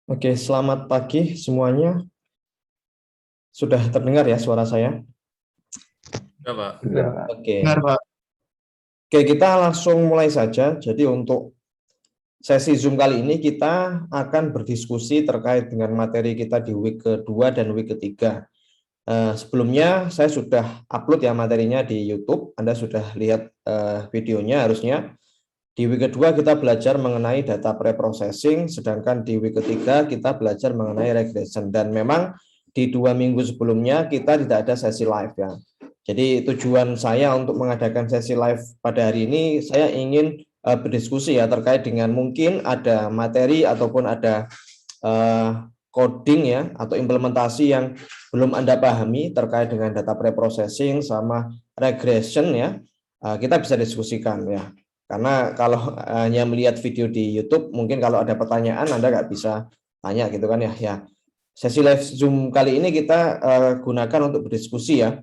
Oke, selamat pagi semuanya. Sudah terdengar ya suara saya? Ya, Pak. Oke. Benar, Pak. Oke, kita langsung mulai saja. Jadi untuk sesi Zoom kali ini kita akan berdiskusi terkait dengan materi kita di week kedua dan week ketiga. Sebelumnya saya sudah upload ya materinya di YouTube. Anda sudah lihat videonya harusnya. Di week kedua kita belajar mengenai data preprocessing, sedangkan di week ketiga kita belajar mengenai regression. Dan memang di 2 minggu sebelumnya kita tidak ada sesi live ya. Jadi tujuan saya untuk mengadakan sesi live pada hari ini, saya ingin berdiskusi ya terkait dengan mungkin ada materi ataupun ada coding ya atau implementasi yang belum Anda pahami terkait dengan data preprocessing sama regression ya. Kita bisa diskusikan ya. Karena kalau hanya melihat video di YouTube, mungkin kalau ada pertanyaan Anda nggak bisa tanya gitu kan ya. Ya, sesi live Zoom kali ini kita gunakan untuk berdiskusi ya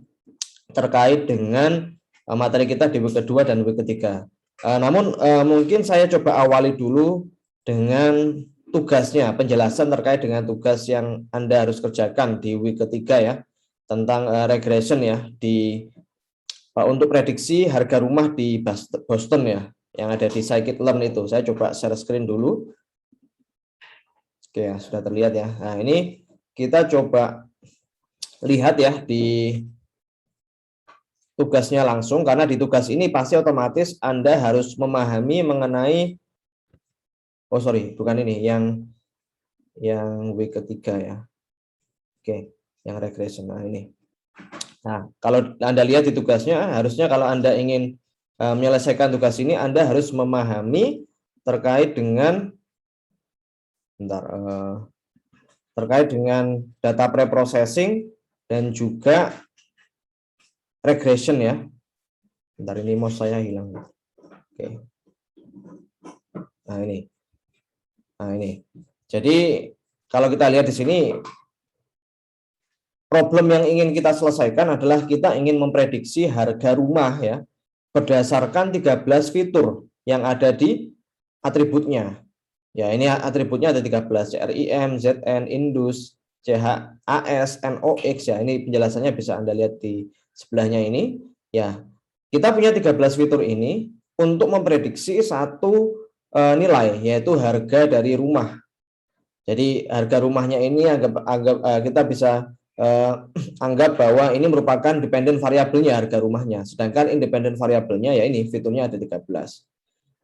terkait dengan materi kita di week kedua dan week ketiga. Namun mungkin saya coba awali dulu dengan tugasnya, penjelasan terkait dengan tugas yang Anda harus kerjakan di week ketiga ya tentang regression ya di untuk prediksi harga rumah di Boston ya, yang ada di Scikit-learn itu. Saya coba share screen dulu. Oke ya, sudah terlihat ya. Nah ini kita coba lihat ya di tugasnya langsung, karena di tugas ini pasti otomatis Anda harus memahami mengenai, oh sorry, bukan ini, yang week ketiga ya. Oke, yang regression. Nah ini. Nah, kalau Anda lihat di tugasnya, harusnya kalau Anda ingin menyelesaikan tugas ini, Anda harus memahami terkait dengan terkait dengan data preprocessing dan juga regression ya. Bentar, ini mouse saya hilang. Oke. Nah, ini. Nah, ini. Jadi, kalau kita lihat di sini, problem yang ingin kita selesaikan adalah kita ingin memprediksi harga rumah ya berdasarkan 13 fitur yang ada di atributnya. Ya, ini atributnya ada 13, CRIM, ZN, Indus, CHAS, NOX ya. Ini penjelasannya bisa Anda lihat di sebelahnya ini. Ya, kita punya 13 fitur ini untuk memprediksi satu nilai, yaitu harga dari rumah. Jadi harga rumahnya ini kita bisa anggap bahwa ini merupakan dependent variabelnya harga rumahnya. Sedangkan independent variabelnya ya ini fiturnya ada 13.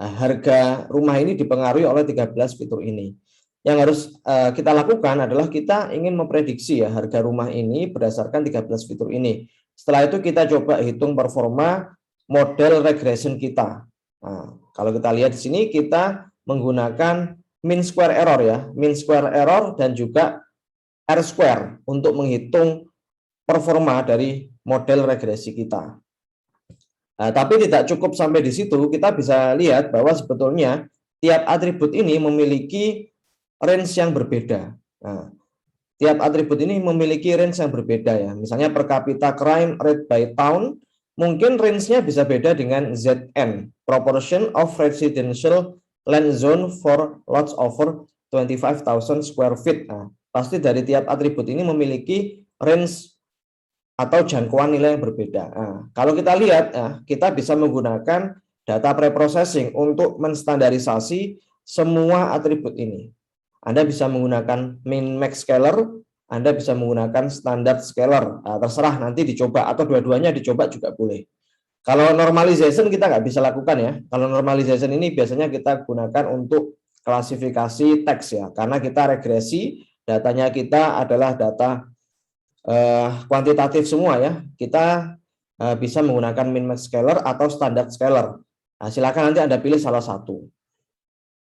Nah, harga rumah ini dipengaruhi oleh 13 fitur ini. Yang harus kita lakukan adalah kita ingin memprediksi ya harga rumah ini berdasarkan 13 fitur ini. Setelah itu kita coba hitung performa model regression kita. Nah, kalau kita lihat di sini kita menggunakan mean square error ya, mean square error dan juga R square untuk menghitung performa dari model regresi kita. Nah, tapi tidak cukup sampai di situ, kita bisa lihat bahwa sebetulnya tiap atribut ini memiliki range yang berbeda. Nah, tiap atribut ini memiliki range yang berbeda ya. Misalnya per capita crime rate by town, mungkin range-nya bisa beda dengan ZN, proportion of residential land zone for lots over 25,000 square feet. Nah, pasti dari tiap atribut ini memiliki range atau jangkauan nilai yang berbeda. Nah, kalau kita lihat, kita bisa menggunakan data preprocessing untuk menstandarisasi semua atribut ini. Anda bisa menggunakan min max scalar, Anda bisa menggunakan standard scalar. Nah, terserah nanti dicoba atau dua-duanya dicoba juga boleh. Kalau normalization kita nggak bisa lakukan ya. Kalau normalization ini biasanya kita gunakan untuk klasifikasi teks ya, karena kita regresi, datanya kita adalah data kuantitatif semua ya. Kita bisa menggunakan min max scalar atau standard scalar. Nah, silakan nanti Anda pilih salah satu.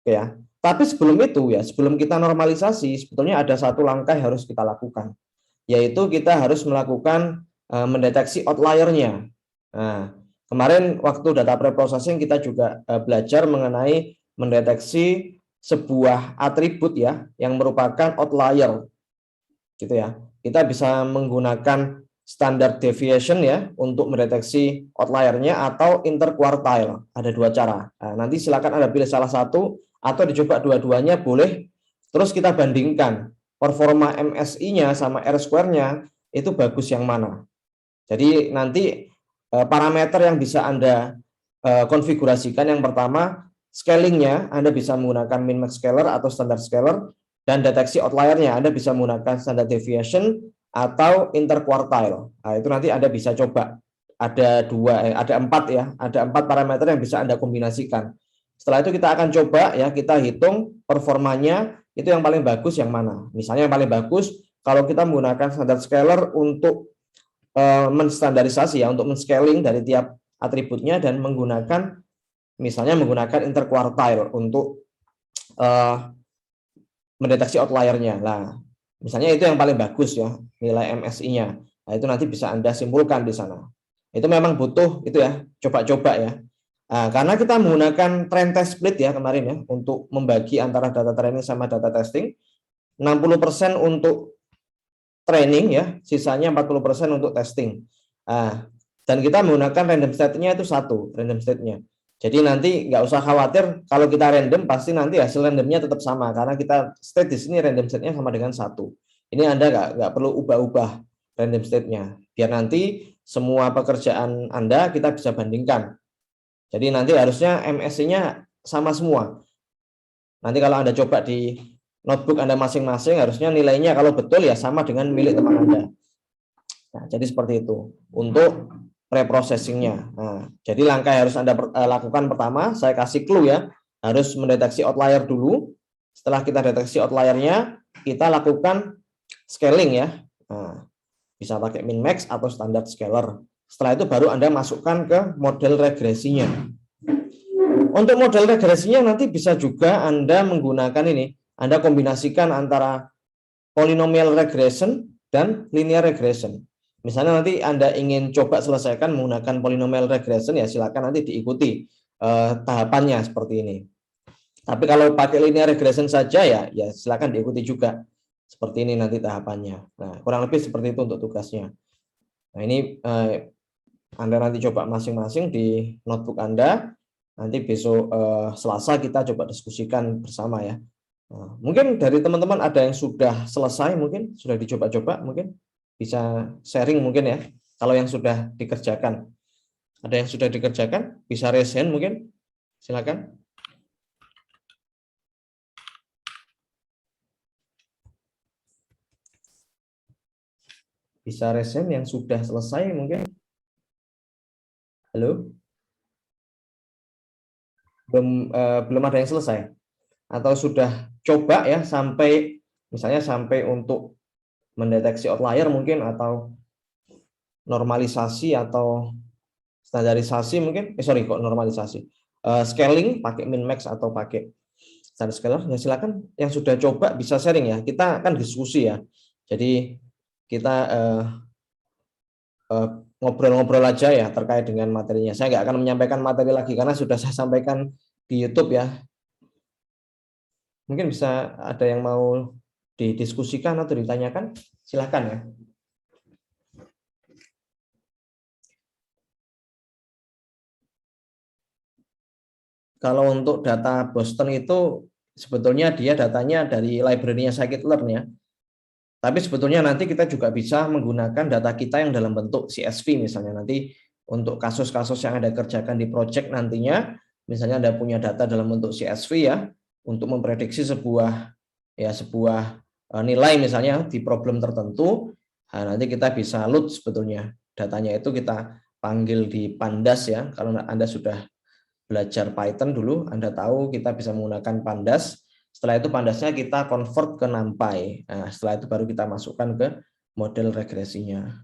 Oke ya. Tapi sebelum itu ya, sebelum kita normalisasi, sebetulnya ada satu langkah yang harus kita lakukan, yaitu kita harus melakukan mendeteksi outlier-nya. Nah, kemarin waktu data preprocessing kita juga belajar mengenai mendeteksi sebuah atribut ya yang merupakan outlier, gitu ya. Kita bisa menggunakan standard deviation ya untuk mendeteksi outlier-nya atau interquartile. Ada dua cara. Nah, nanti silakan Anda pilih salah satu atau dicoba dua-duanya boleh. Terus kita bandingkan performa MSI-nya sama R-square-nya itu bagus yang mana. Jadi nanti parameter yang bisa Anda konfigurasikan yang pertama, scaling-nya Anda bisa menggunakan min-max scaler atau standard scaler, dan deteksi outlier-nya Anda bisa menggunakan standard deviation atau interquartile. Nah, itu nanti Anda bisa coba. Ada empat ya, ada 4 parameter yang bisa Anda kombinasikan. Setelah itu kita akan coba ya, kita hitung performanya itu yang paling bagus yang mana. Misalnya yang paling bagus kalau kita menggunakan standard scaler untuk menstandarisasi ya, untuk men-scaling dari tiap atributnya dan menggunakan misalnya menggunakan interquartile untuk mendeteksi outlier-nya. Nah, misalnya itu yang paling bagus ya, nilai MSI-nya. Nah, itu nanti bisa Anda simpulkan di sana. Itu memang butuh itu ya, coba-coba ya. Nah, karena kita menggunakan trend test split ya kemarin ya, untuk membagi antara data training sama data testing, 60% untuk training ya, sisanya 40% untuk testing. Nah, dan kita menggunakan random state-nya itu satu, random state-nya. Jadi nanti nggak usah khawatir kalau kita random, pasti nanti hasil randomnya tetap sama, karena kita state di sini random state-nya sama dengan satu. Ini Anda nggak perlu ubah-ubah random state-nya, biar nanti semua pekerjaan Anda kita bisa bandingkan. Jadi nanti harusnya MSI-nya sama semua. Nanti kalau Anda coba di notebook Anda masing-masing, harusnya nilainya kalau betul ya sama dengan milik teman Anda. Nah, jadi seperti itu untuk preprocessingnya. Nah, jadi langkah yang harus Anda lakukan pertama, saya kasih clue ya, harus mendeteksi outlier dulu. Setelah kita deteksi outliernya, kita lakukan scaling ya. Nah, bisa pakai min-max atau standard scaler. Setelah itu baru Anda masukkan ke model regresinya. Untuk model regresinya nanti bisa juga Anda menggunakan ini, Anda kombinasikan antara polynomial regression dan linear regression. Misalnya nanti Anda ingin coba selesaikan menggunakan polynomial regression, ya silakan nanti diikuti tahapannya seperti ini. Tapi kalau pakai linear regression saja ya silakan diikuti juga. Seperti ini nanti tahapannya. Nah, kurang lebih seperti itu untuk tugasnya. Nah, ini Anda nanti coba masing-masing di notebook Anda. Nanti besok Selasa kita coba diskusikan bersama ya. Nah, mungkin dari teman-teman ada yang sudah selesai, mungkin sudah dicoba-coba, mungkin bisa sharing mungkin ya. Kalau yang sudah dikerjakan, ada yang sudah dikerjakan, bisa raise hand mungkin, silakan. Bisa raise hand yang sudah selesai mungkin. Halo? Belum ada yang selesai atau sudah coba ya sampai misalnya sampai untuk mendeteksi outlier mungkin atau normalisasi atau standarisasi mungkin kok normalisasi scaling pakai min max atau pakai standard scaler ya silakan yang sudah coba bisa sharing ya, kita akan diskusi ya, jadi kita ngobrol-ngobrol aja ya terkait dengan materinya. Saya nggak akan menyampaikan materi lagi karena sudah saya sampaikan di YouTube ya. Mungkin bisa ada yang mau didiskusikan atau ditanyakan, silakan ya. Kalau untuk data Boston itu sebetulnya dia datanya dari library-nya scikit-learn ya. Tapi sebetulnya nanti kita juga bisa menggunakan data kita yang dalam bentuk CSV misalnya nanti untuk kasus-kasus yang Anda kerjakan di project nantinya, misalnya Anda punya data dalam bentuk CSV ya, untuk memprediksi sebuah nilai misalnya di problem tertentu, nah nanti kita bisa load sebetulnya datanya itu kita panggil di Pandas ya. Kalau Anda sudah belajar Python dulu, Anda tahu kita bisa menggunakan Pandas. Setelah itu Pandasnya kita convert ke NumPy. Nah, setelah itu baru kita masukkan ke model regresinya.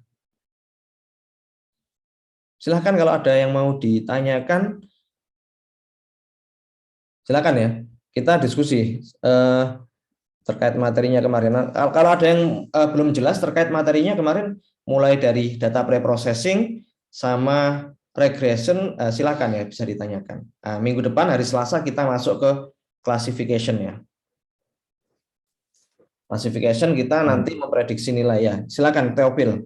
Silahkan kalau ada yang mau ditanyakan, silakan ya. Kita diskusi terkait materinya kemarin. Nah, kalau ada yang belum jelas terkait materinya kemarin, mulai dari data preprocessing sama regression, silakan ya bisa ditanyakan. Nah, minggu depan hari Selasa kita masuk ke classification ya. Classification kita nanti memprediksi nilai ya. Silakan Teopil.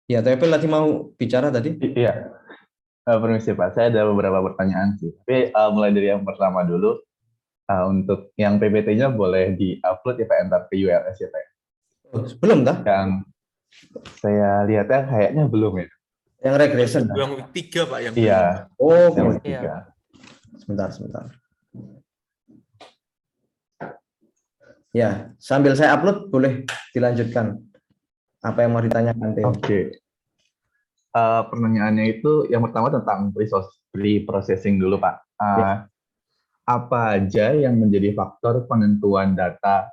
Ya Teopil tadi mau bicara tadi. Iya. Permisi Pak, saya ada beberapa pertanyaan sih. Tapi mulai dari yang pertama dulu. Untuk yang PPT-nya boleh di-upload ya Pak, entar ke URS ya Pak. Belum dah? Yang saya lihatnya kayaknya belum ya. Yang regression. Yang week 3 Pak, yang Iya, belum. Oh, yang boleh. week 3. Sebentar. Ya, sambil saya upload boleh dilanjutkan. Apa yang mau ditanyakan, Theo? Oke. Pertanyaannya itu yang pertama tentang pre-processing dulu Pak. Ya. Apa aja yang menjadi faktor penentuan data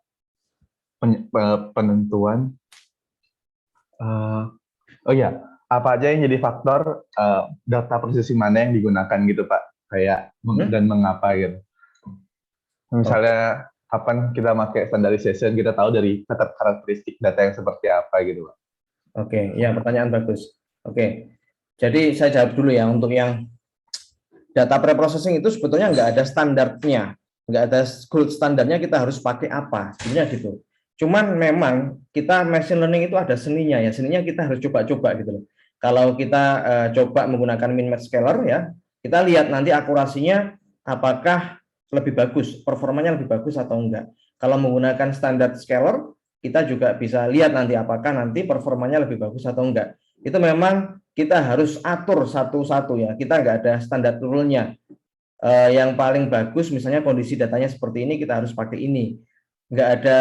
penentuan apa aja yang jadi faktor data processing mana yang digunakan gitu Pak, kayak dan mengapa gitu. Misalnya kapan kita pakai standardization, kita tahu dari karakteristik data yang seperti apa gitu Pak. Oke, ya pertanyaan bagus. Oke, jadi saya jawab dulu ya. Untuk yang data preprocessing itu sebetulnya nggak ada standarnya, nggak ada gold standarnya kita harus pakai apa, sebenarnya gitu. Cuman memang kita machine learning itu ada seninya ya, seninya kita harus coba-coba gitu loh. Kalau kita coba menggunakan min-max scaler ya, kita lihat nanti akurasinya apakah lebih bagus, performanya lebih bagus atau enggak. Kalau menggunakan standar scaler, kita juga bisa lihat nanti apakah nanti performanya lebih bagus atau enggak. Itu memang kita harus atur satu-satu ya. Kita nggak ada standar rule-nya. Yang paling bagus misalnya kondisi datanya seperti ini, kita harus pakai ini. Nggak ada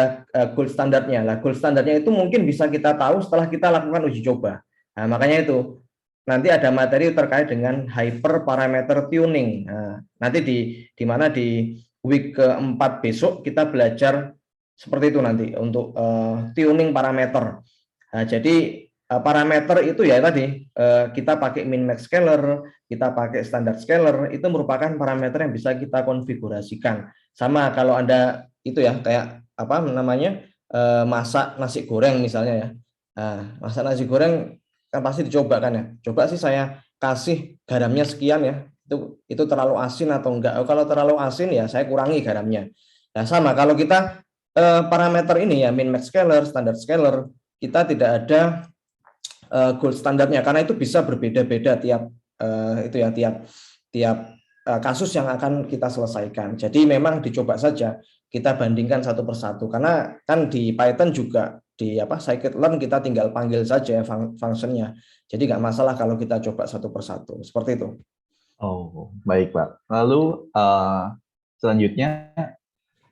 gold standarnya. Lah, gold standarnya itu mungkin bisa kita tahu setelah kita lakukan uji coba. Nah, makanya itu nanti ada materi terkait dengan hyperparameter tuning. Nah, nanti di mana di week keempat besok kita belajar seperti itu nanti untuk tuning parameter. Nah, jadi parameter itu ya tadi kita pakai min-max scaler, kita pakai standar scaler, itu merupakan parameter yang bisa kita konfigurasikan. Sama kalau Anda itu ya kayak apa namanya masak nasi goreng misalnya ya. Nah, masak nasi goreng kan pasti dicoba kan ya. Coba sih saya kasih garamnya sekian ya. Itu terlalu asin atau enggak? Kalau terlalu asin ya saya kurangi garamnya. Nah, sama kalau kita parameter ini ya min-max scaler, standar scaler, kita tidak ada gold standarnya karena itu bisa berbeda-beda tiap kasus yang akan kita selesaikan. Jadi memang dicoba saja, kita bandingkan satu persatu karena kan di Python juga di scikit-learn kita tinggal panggil saja fungsinya. Jadi nggak masalah kalau kita coba satu persatu seperti itu. Oh, baik Pak. Lalu selanjutnya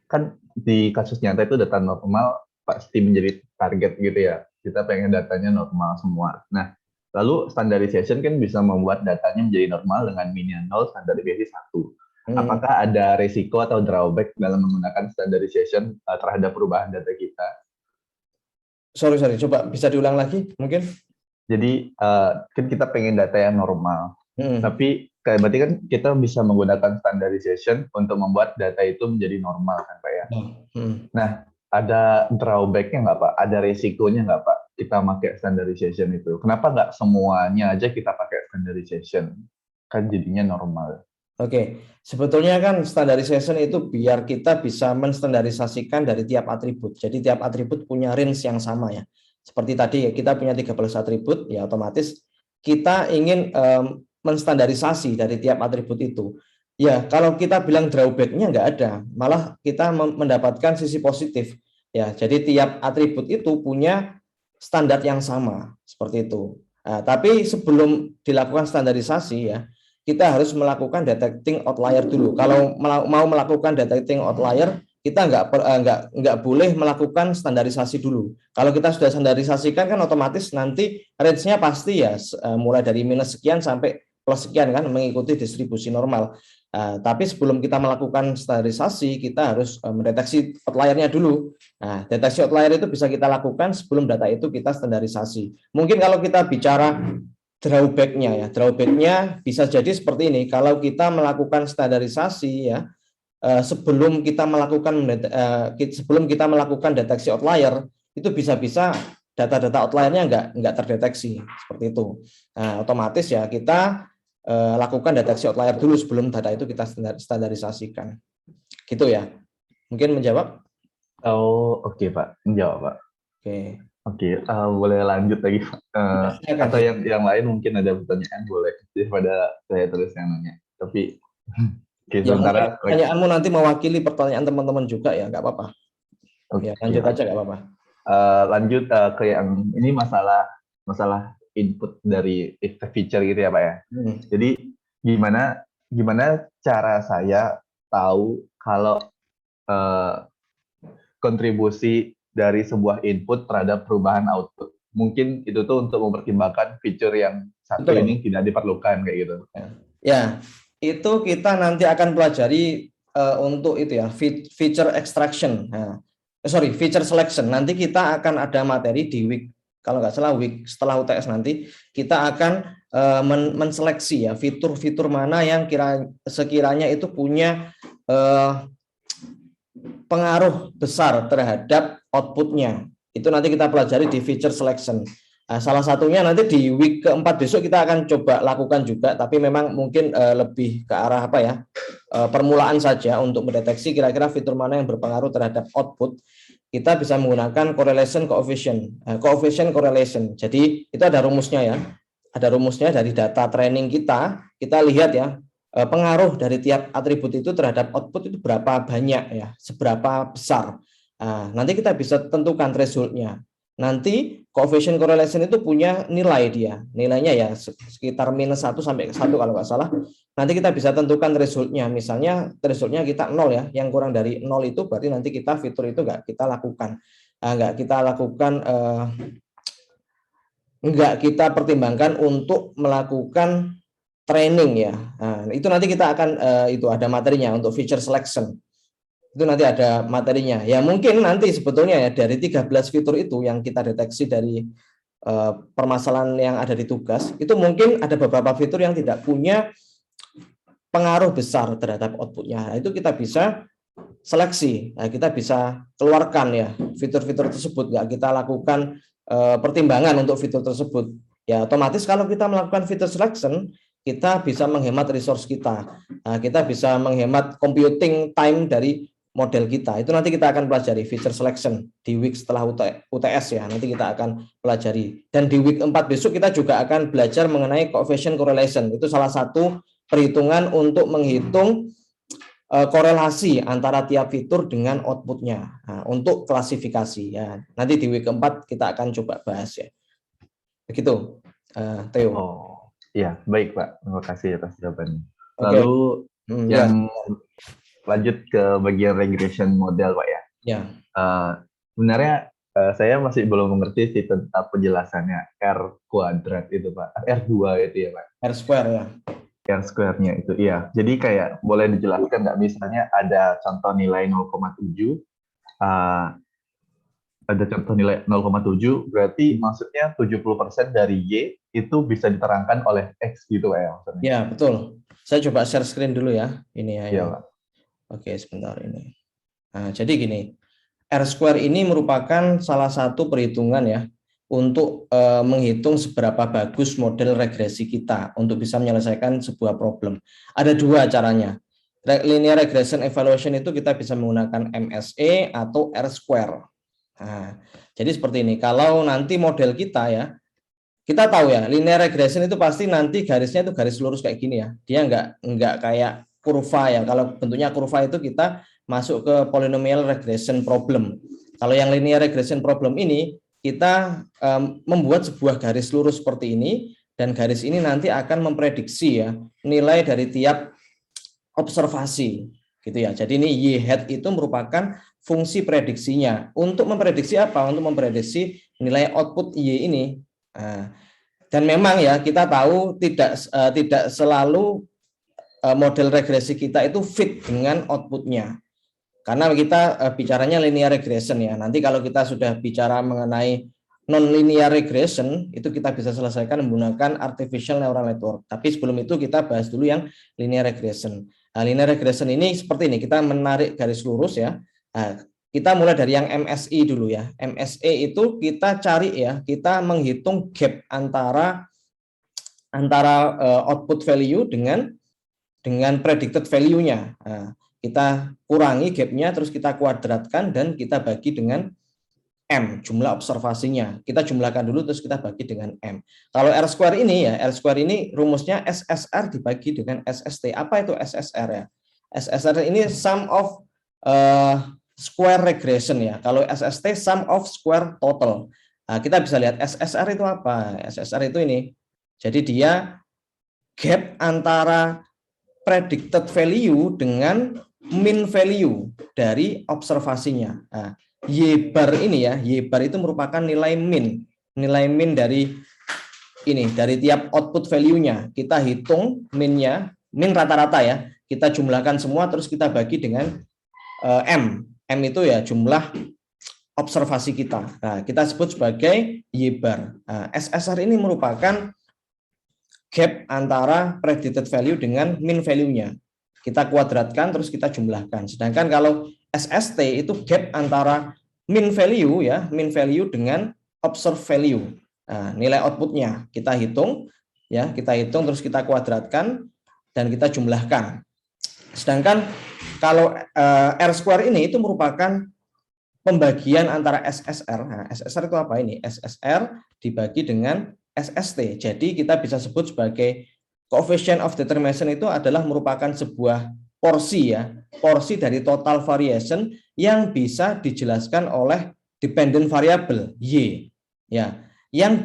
kan di kasus nyata itu data normal pasti menjadi target gitu ya. Kita pengen datanya normal semua. Nah, lalu standardization kan bisa membuat datanya menjadi normal dengan minimal standardisasi 1. Apakah ada risiko atau drawback dalam menggunakan standardization terhadap perubahan data kita? Sorry, coba bisa diulang lagi mungkin? Jadi kan kita pengen data yang normal, tapi berarti kan kita bisa menggunakan standardization untuk membuat data itu menjadi normal kan Pak ya? Nah, ada drawback-nya nggak Pak? Ada resikonya nggak Pak kita pakai standardization itu? Kenapa nggak semuanya aja kita pakai standardization? Kan jadinya normal. Oke, sebetulnya kan standardization itu biar kita bisa menstandarisasikan dari tiap atribut. Jadi tiap atribut punya range yang sama ya. Seperti tadi kita punya 13 atribut, ya otomatis kita ingin menstandarisasi dari tiap atribut itu. Ya, kalau kita bilang drawback-nya nggak ada, malah kita mendapatkan sisi positif. Ya, jadi tiap atribut itu punya standar yang sama, seperti itu. Nah, tapi sebelum dilakukan standarisasi ya, kita harus melakukan detecting outlier dulu. Kalau mau melakukan detecting outlier, kita nggak boleh melakukan standarisasi dulu. Kalau kita sudah standarisasikan kan otomatis nanti range-nya pasti ya mulai dari minus sekian sampai plus sekian kan mengikuti distribusi normal. Tapi sebelum kita melakukan standarisasi, kita harus mendeteksi outlier-nya dulu. Nah, deteksi outlier itu bisa kita lakukan sebelum data itu kita standarisasi. Mungkin kalau kita bicara drawback-nya bisa jadi seperti ini. Kalau kita melakukan standarisasi ya sebelum kita melakukan deteksi outlier itu bisa-bisa data-data outlier-nya nggak terdeteksi seperti itu. Nah, otomatis ya kita lakukan deteksi outlier dulu sebelum data itu kita standarisasikan. Gitu ya. Mungkin menjawab? Oh, oke Pak. Menjawab Pak. Oke. Oke, boleh lanjut lagi Pak. Atau yang lain mungkin ada pertanyaan boleh daripada saya terus yang nanya. Tapi Oke, Ya, mungkin sementara pertanyaanmu nanti mewakili pertanyaan teman-teman juga ya, nggak apa-apa. oke, Ya, lanjut aja nggak apa-apa. lanjut ke yang ini masalah input dari feature gitu ya Pak ya. Jadi gimana gimana cara saya tahu kalau kontribusi dari sebuah input terhadap perubahan output. Mungkin itu tuh untuk mempertimbangkan feature yang satu Betul. ini tidak diperlukan kayak gitu. Ya, itu kita nanti akan pelajari untuk itu ya, feature extraction. Nah, feature selection. Nanti kita akan ada materi di week, kalau nggak salah week setelah UTS nanti kita akan menseleksi ya fitur-fitur mana yang sekiranya itu punya pengaruh besar terhadap outputnya. Itu nanti kita pelajari di feature selection. Nah, salah satunya nanti di week keempat besok kita akan coba lakukan juga, tapi memang mungkin lebih ke arah apa ya, permulaan saja untuk mendeteksi kira-kira fitur mana yang berpengaruh terhadap output. Kita bisa menggunakan correlation coefficient, coefficient correlation. Jadi itu ada rumusnya ya, ada rumusnya dari data training kita lihat ya, pengaruh dari tiap atribut itu terhadap output itu berapa banyak ya, seberapa besar. Nah, nanti kita bisa tentukan threshold-nya. Nanti coefficient correlation itu punya nilai dia, nilainya ya sekitar -1 sampai 1 kalau nggak salah. Nanti kita bisa tentukan threshold-nya, misalnya threshold-nya kita 0 ya, yang kurang dari 0 itu berarti nanti kita fitur itu nggak kita lakukan, nggak kita pertimbangkan untuk melakukan training ya. Nah, itu nanti kita akan itu ada materinya untuk feature selection. Itu nanti ada materinya. Ya mungkin nanti sebetulnya ya dari 13 fitur itu yang kita deteksi dari permasalahan yang ada di tugas, itu mungkin ada beberapa fitur yang tidak punya pengaruh besar terhadap outputnya. Nah, itu kita bisa seleksi. Nah, kita bisa keluarkan ya fitur-fitur tersebut, nggak kita lakukan pertimbangan untuk fitur tersebut. Ya otomatis kalau kita melakukan feature selection, kita bisa menghemat resource kita. Nah, kita bisa menghemat computing time dari model kita. Itu nanti kita akan pelajari feature selection di week setelah UTS ya. Nanti kita akan pelajari. Dan di week 4 besok kita juga akan belajar mengenai coefficient correlation. Itu salah satu perhitungan untuk menghitung korelasi antara tiap fitur dengan outputnya. Nah, untuk klasifikasi ya. Nanti di week 4 kita akan coba bahas ya. Begitu, Theo. Oh, iya, baik Pak. Terima kasih atas jawabannya. Oke. Lalu yang lanjut ke bagian regression model Pak ya. Ya. Sebenarnya saya masih belum mengerti sih tentang penjelasannya R kuadrat itu Pak. R2 itu ya Pak. R square ya. R square-nya itu iya. Jadi kayak boleh dijelaskan nggak, misalnya ada contoh nilai 0,7, ada contoh nilai 0,7 berarti maksudnya 70% dari Y itu bisa diterangkan oleh X gitu Pak ya maksudnya. Ya, betul. Saya coba share screen dulu ya. Ini ya. Iya, Pak. Oke, sebentar ini. Nah, jadi gini. R square ini merupakan salah satu perhitungan ya untuk menghitung seberapa bagus model regresi kita untuk bisa menyelesaikan sebuah problem. Ada dua caranya. Linear regression evaluation itu kita bisa menggunakan MSE atau R square. Nah, jadi seperti ini. Kalau nanti model kita ya, kita tahu ya, linear regression itu pasti nanti garisnya itu garis lurus kayak gini ya. Dia nggak kayak kurva ya. Kalau bentuknya kurva itu kita masuk ke polynomial regression problem. Kalau yang linear regression problem ini kita membuat sebuah garis lurus seperti ini, dan garis ini nanti akan memprediksi ya nilai dari tiap observasi gitu ya. Jadi ini Y hat itu merupakan fungsi prediksinya. Untuk memprediksi apa? Untuk memprediksi nilai output Y ini. Dan memang ya kita tahu tidak selalu model regresi kita itu fit dengan outputnya. Karena kita bicaranya linear regression ya. Nanti kalau kita sudah bicara mengenai non-linear regression, itu kita bisa selesaikan menggunakan artificial neural network. Tapi sebelum itu kita bahas dulu yang linear regression. Nah, linear regression ini seperti ini, kita menarik garis lurus ya. Nah, kita mulai dari yang MSI dulu ya. MSE itu kita cari ya, kita menghitung gap antara output value dengan predicted value-nya. Nah, kita kurangi gap-nya, terus kita kuadratkan dan kita bagi dengan M, jumlah observasinya. Kita jumlahkan dulu, terus kita bagi dengan M. Kalau R square ini ya, R square ini rumusnya SSR dibagi dengan SST. Apa itu SSR ya? SSR ini sum of square regression ya. Kalau SST sum of square total. Nah, kita bisa lihat SSR itu apa? SSR itu ini. Jadi dia gap antara predicted value dengan mean value dari observasinya. Nah, Y bar ini ya, Y bar itu merupakan nilai min dari ini, dari tiap output value-nya. Kita hitung min-nya, min rata-rata ya, kita jumlahkan semua terus kita bagi dengan M. M itu ya jumlah observasi kita. Nah, kita sebut sebagai Y bar. Nah, SSR ini merupakan gap antara predicted value dengan mean value-nya. Kita kuadratkan terus kita jumlahkan. Sedangkan kalau SST itu gap antara mean value ya, mean value dengan observed value. Nah, nilai outputnya kita hitung ya, kita hitung terus kita kuadratkan dan kita jumlahkan. Sedangkan kalau R square ini itu merupakan pembagian antara SSR. Nah, SSR itu apa ini? SSR dibagi dengan SST. Jadi kita bisa sebut sebagai coefficient of determination itu adalah merupakan sebuah porsi ya, porsi dari total variation yang bisa dijelaskan oleh dependent variable Y ya, yang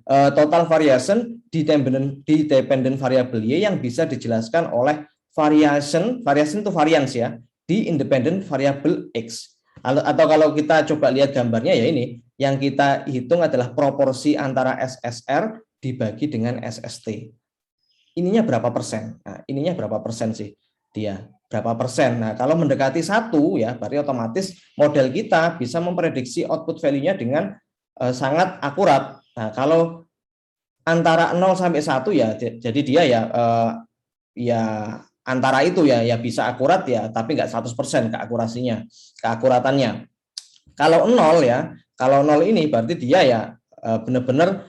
total variation di dependent variable Y yang bisa dijelaskan oleh variation itu variance ya, di independent variable X. Atau kalau kita coba lihat gambarnya ya ini, yang kita hitung adalah proporsi antara SSR dibagi dengan SST. Ininya berapa persen? Nah, ininya berapa persen sih dia? Berapa persen? Nah, kalau mendekati 1 ya, berarti otomatis model kita bisa memprediksi output value-nya dengan sangat akurat. Nah, kalau antara 0 sampai 1 ya, jadi dia ya ya antara itu ya bisa akurat ya, tapi nggak 100% keakuratannya. Kalau 0 ya, kalau 0 ini berarti dia ya benar-benar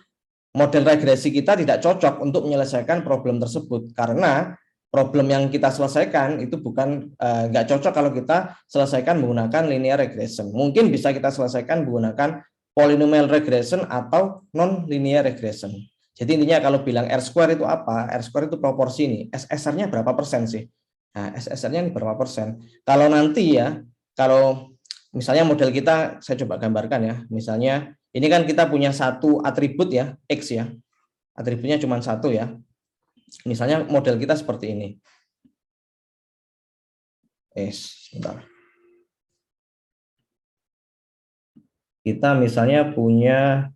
model regresi kita tidak cocok untuk menyelesaikan problem tersebut, karena problem yang kita selesaikan itu bukan nggak cocok kalau kita selesaikan menggunakan linear regression. Mungkin bisa kita selesaikan menggunakan polynomial regression atau non linear regression. Jadi intinya kalau bilang R square itu apa? R square itu proporsi nih. SSR-nya berapa persen sih? Nah, SSR-nya ini berapa persen? Kalau nanti ya, kalau misalnya model kita, saya coba gambarkan ya. Misalnya ini kan kita punya satu atribut ya, X ya. Atributnya cuma satu ya. Misalnya model kita seperti ini. Sebentar. Kita misalnya punya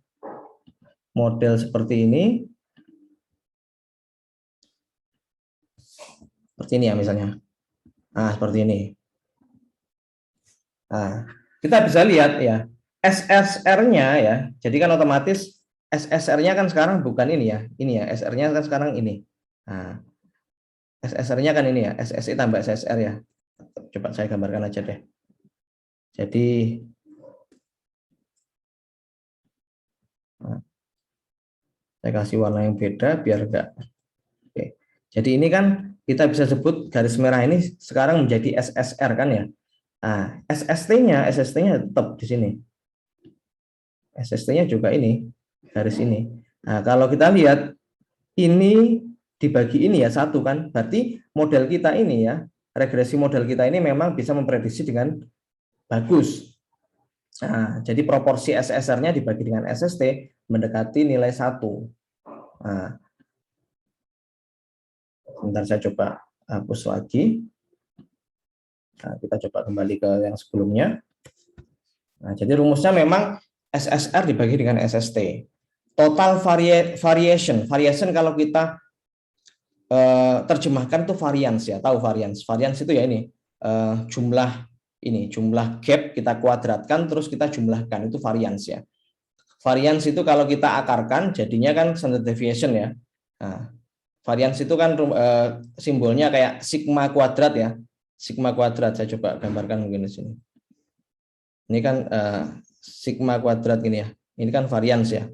model seperti ini. Seperti ini ya misalnya. Nah, seperti ini. Nah, kita bisa lihat ya, SSR-nya ya. Jadi kan otomatis SSR-nya kan sekarang bukan ini ya. Ini ya, SR-nya kan sekarang ini. Nah, SSR-nya kan ini ya, SSI tambah SSR ya. Coba saya gambarkan aja deh. Jadi saya kasih warna yang beda biar enggak. Oke. Jadi ini kan kita bisa sebut garis merah ini sekarang menjadi SSR kan ya. Nah, SST-nya tetap di sini. SST-nya juga ini, garis ini. Nah, kalau kita lihat ini dibagi ini ya satu kan, berarti model kita ini ya, regresi model kita ini memang bisa memprediksi dengan bagus. Nah, jadi proporsi SSR-nya dibagi dengan SST mendekati nilai 1. Nah, sebentar saya coba hapus lagi. Nah, kita coba kembali ke yang sebelumnya. Nah, jadi rumusnya memang SSR dibagi dengan SST. Total variation kalau kita terjemahkan itu variance ya, tahu variance. Variance itu ya ini jumlah gap kita kuadratkan terus kita jumlahkan, itu variance ya. Variance itu kalau kita akarkan jadinya kan standard deviation ya. Nah, variance itu kan simbolnya kayak sigma kuadrat ya. Sigma kuadrat, saya coba gambarkan mungkin di sini. Ini kan sigma kuadrat gini ya. Ini kan variance ya.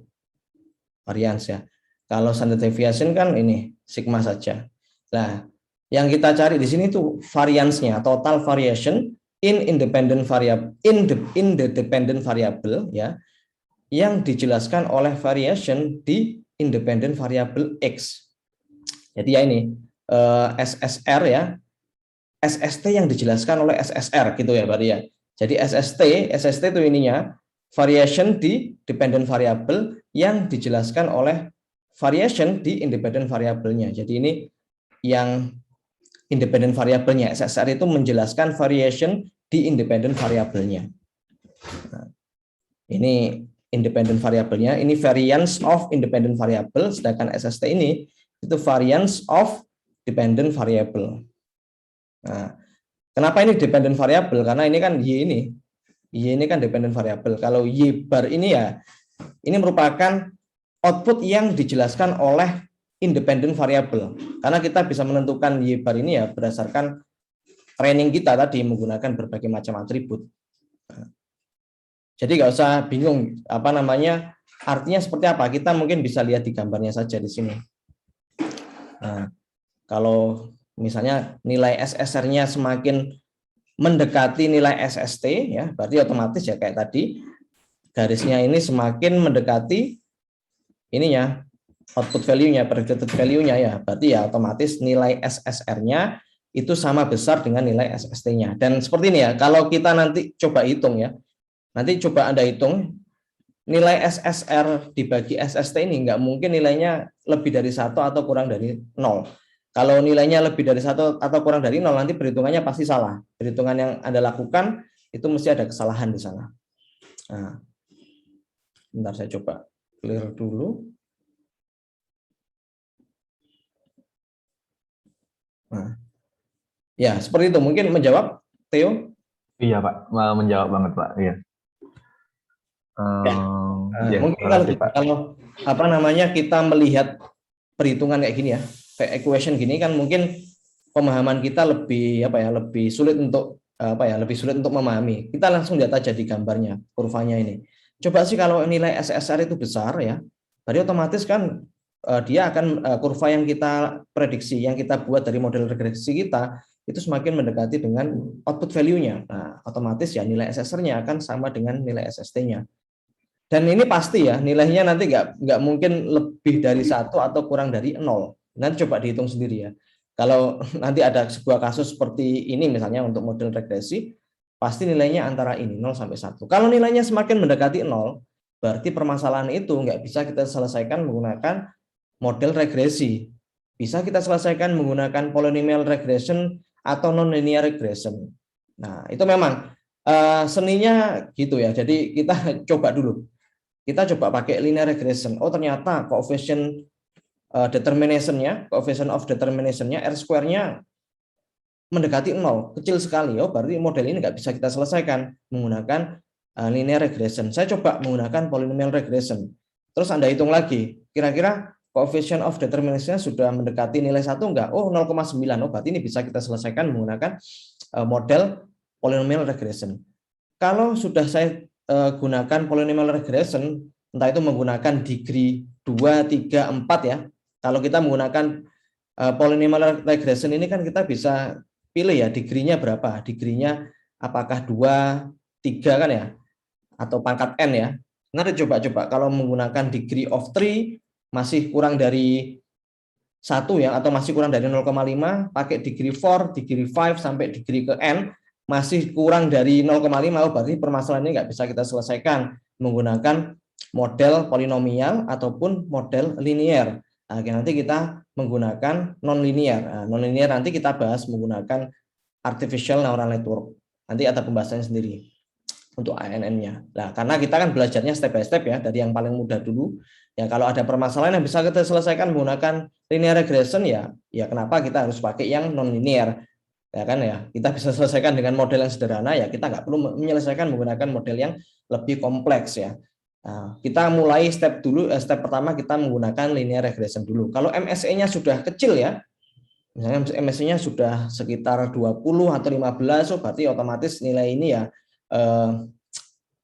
Variance ya. Kalau standard deviation kan ini sigma saja. Nah, yang kita cari di sini tuh variance-nya, total variation in independent variable, in the dependent variable ya, yang dijelaskan oleh variation di independent variable X. Jadi ya ini SSR ya, SST yang dijelaskan oleh SSR gitu ya berarti ya. Jadi SST itu ininya variation di dependent variable yang dijelaskan oleh variation di independent variabelnya. Jadi ini yang independent variabelnya, SSR itu menjelaskan variation di independent variabelnya. Nah, ini independent variabelnya, ini variance of independent variable, sedangkan SST ini itu variance of dependent variable. Nah, kenapa ini dependent variable? Karena ini kan Y ini kan dependent variable. Kalau Y bar ini ya, ini merupakan output yang dijelaskan oleh independent variable. Karena kita bisa menentukan Y bar ini ya berdasarkan training kita tadi menggunakan berbagai macam atribut. Jadi nggak usah bingung apa namanya artinya seperti apa. Kita mungkin bisa lihat di gambarnya saja di sini. Nah, kalau misalnya nilai SSR-nya semakin mendekati nilai SST ya, berarti otomatis ya kayak tadi garisnya ini semakin mendekati ininya output value-nya, predicted value-nya ya, berarti ya otomatis nilai SSR-nya itu sama besar dengan nilai SST-nya. Dan seperti ini ya, kalau kita nanti coba hitung ya, nanti coba Anda hitung nilai SSR dibagi SST ini nggak mungkin nilainya lebih dari 1 atau kurang dari 0. Kalau nilainya lebih dari 1 atau kurang dari 0, nanti perhitungannya pasti salah. Perhitungan yang Anda lakukan itu mesti ada kesalahan di sana. Nah, bentar saya coba clear dulu. Nah, ya seperti itu. Mungkin menjawab, Theo? Iya Pak, menjawab banget Pak. Iya. Ya, mungkin kalau apa namanya kita melihat perhitungan kayak gini ya, kayak equation gini kan mungkin pemahaman kita lebih lebih sulit untuk lebih sulit untuk memahami. Kita langsung lihat aja di gambarnya kurvanya ini. Coba sih kalau nilai SSR itu besar ya, berarti otomatis kan dia akan kurva yang kita prediksi, yang kita buat dari model regresi kita itu semakin mendekati dengan output value-nya. Nah, otomatis ya nilai SSR-nya akan sama dengan nilai SST-nya. Dan ini pasti ya nilainya nanti nggak mungkin lebih dari 1 atau kurang dari 0. Nanti coba dihitung sendiri ya. Kalau nanti ada sebuah kasus seperti ini misalnya untuk model regresi, pasti nilainya antara ini 0 sampai 1. Kalau nilainya semakin mendekati 0, berarti permasalahan itu nggak bisa kita selesaikan menggunakan model regresi. Bisa kita selesaikan menggunakan polynomial regression atau non-linear regression. Nah, itu memang seninya gitu ya. Jadi kita coba dulu. Kita coba pakai linear regression. Oh, ternyata coefficient determination-nya, coefficient of determination-nya, R-square-nya mendekati 0, kecil sekali. Oh, berarti model ini nggak bisa kita selesaikan menggunakan linear regression. Saya coba menggunakan polynomial regression. Terus Anda hitung lagi, kira-kira coefficient of determination-nya sudah mendekati nilai 1 enggak? Oh, 0,9. Oh, berarti ini bisa kita selesaikan menggunakan model polynomial regression. Kalau sudah saya gunakan polynomial regression, entah itu menggunakan degree 2, 3, 4 ya. Kalau kita menggunakan polynomial regression ini kan kita bisa pilih ya degree-nya berapa. Degree-nya apakah 2, 3 kan ya, atau pangkat n ya. Nanti coba-coba kalau menggunakan degree of 3 masih kurang dari 1 ya, atau masih kurang dari 0,5, pakai degree 4, degree 5 sampai degree ke n masih kurang dari 0,5, berarti permasalahan ini nggak bisa kita selesaikan menggunakan model polinomial ataupun model linear. Nah, nanti kita menggunakan non-linear. Nah, non-linear nanti kita bahas menggunakan artificial neural network. Nanti ada pembahasannya sendiri untuk ANN-nya. Nah, karena kita kan belajarnya step by step ya, dari yang paling mudah dulu. Ya, kalau ada permasalahan yang bisa kita selesaikan menggunakan linear regression ya kenapa kita harus pakai yang non-linear? Ya kan ya, kita bisa selesaikan dengan model yang sederhana ya, kita nggak perlu menyelesaikan menggunakan model yang lebih kompleks ya. Nah, kita mulai step pertama kita menggunakan linear regression dulu. Kalau MSE-nya sudah kecil ya, misalnya MSE-nya sudah sekitar 20 atau 15, berarti otomatis nilai ini ya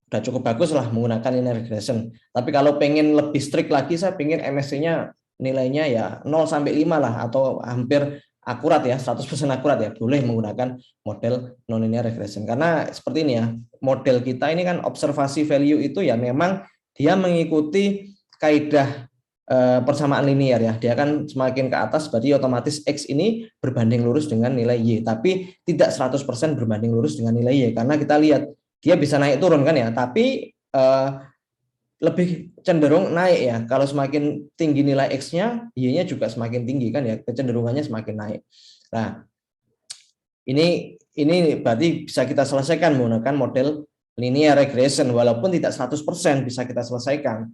udah cukup bagus lah menggunakan linear regression. Tapi kalau pengen lebih strict lagi, saya pengen MSE-nya nilainya ya 0 sampai 5 lah, atau hampir akurat ya, 100% akurat ya, boleh menggunakan model nonlinear regression. Karena seperti ini ya, model kita ini kan observasi value itu ya memang dia mengikuti kaidah persamaan linear ya. Dia kan semakin ke atas berarti otomatis X ini berbanding lurus dengan nilai Y, tapi tidak 100% berbanding lurus dengan nilai Y karena kita lihat dia bisa naik turun kan ya, tapi lebih cenderung naik ya. Kalau semakin tinggi nilai X-nya, Y-nya juga semakin tinggi kan ya, kecenderungannya semakin naik. Nah, ini berarti bisa kita selesaikan menggunakan model linear regression walaupun tidak 100% bisa kita selesaikan.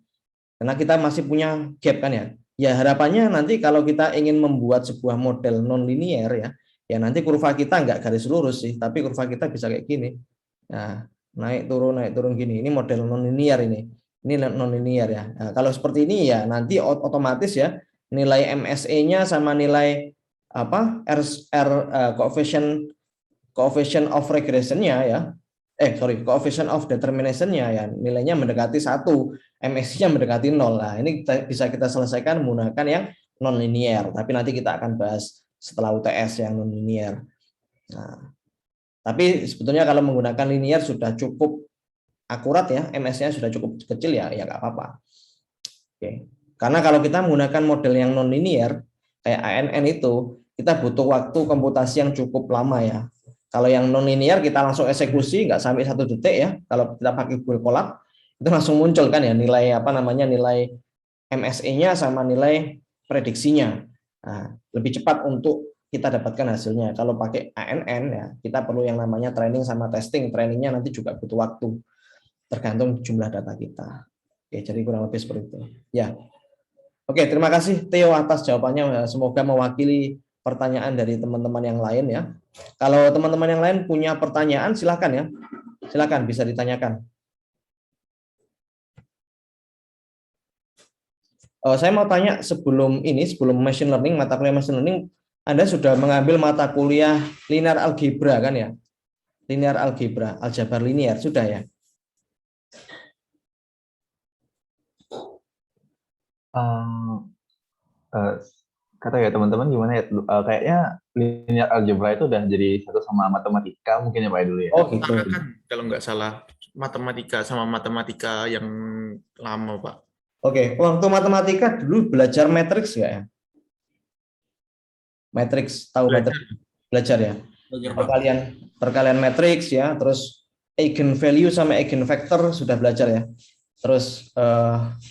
Karena kita masih punya gap kan ya. Ya harapannya nanti kalau kita ingin membuat sebuah model non-linear ya nanti kurva kita nggak garis lurus sih, tapi kurva kita bisa kayak gini. Nah, naik turun gini. Ini model non-linear ini. Ini non-linear ya. Nah, kalau seperti ini ya nanti otomatis ya nilai MSE-nya sama nilai apa coefficient of regression-nya ya. Coefficient of determination-nya ya nilainya mendekati 1, MSI-nya mendekati 0. Nah, ini bisa kita selesaikan menggunakan yang non-linear, tapi nanti kita akan bahas setelah UTS yang non-linear. Nah, tapi sebetulnya kalau menggunakan linear sudah cukup akurat ya, MS-nya sudah cukup kecil ya nggak apa-apa. Oke. Karena kalau kita menggunakan model yang non-linear, kayak ANN itu, kita butuh waktu komputasi yang cukup lama ya. Kalau yang non-linear kita langsung eksekusi nggak sampai 1 detik ya. Kalau kita pakai Google Colab itu langsung muncul kan ya nilai nilai MSE-nya sama nilai prediksinya. Nah, lebih cepat untuk kita dapatkan hasilnya. Kalau pakai ANN ya kita perlu yang namanya training sama testing. Trainingnya nanti juga butuh waktu tergantung jumlah data kita. Oke, jadi kurang lebih seperti itu. Ya. Oke, terima kasih Theo atas jawabannya. Semoga mewakili pertanyaan dari teman-teman yang lain ya. Kalau teman-teman yang lain punya pertanyaan, silakan ya. Silakan bisa ditanyakan. Saya mau tanya sebelum machine learning, mata kuliah machine learning, Anda sudah mengambil mata kuliah linear algebra kan ya? Linear algebra, aljabar linear, sudah ya? Kata ya teman-teman gimana ya? Kayaknya linear algebra itu udah jadi satu sama matematika mungkin ya Pak dulu ya. Oh gitu. Kan kalau nggak salah matematika sama matematika yang lama Pak. Oke, waktu matematika dulu belajar matriks nggak ya? Matriks, tahu matriks? Belajar ya? Perkalian matriks ya, terus eigenvalue sama eigenvector sudah belajar ya. Terus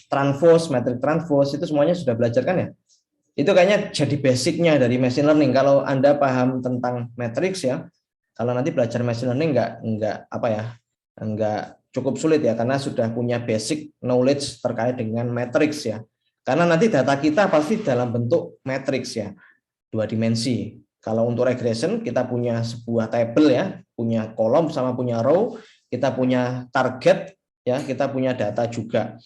transpose, matriks transpose itu semuanya sudah belajar kan ya? Itu kayaknya jadi basicnya dari machine learning. Kalau Anda paham tentang matriks ya, kalau nanti belajar machine learning nggak cukup sulit ya, karena sudah punya basic knowledge terkait dengan matriks ya. Karena nanti data kita pasti dalam bentuk matriks ya, 2 dimensi. Kalau untuk regression kita punya sebuah table ya, punya kolom sama punya row, kita punya target ya, kita punya data juga.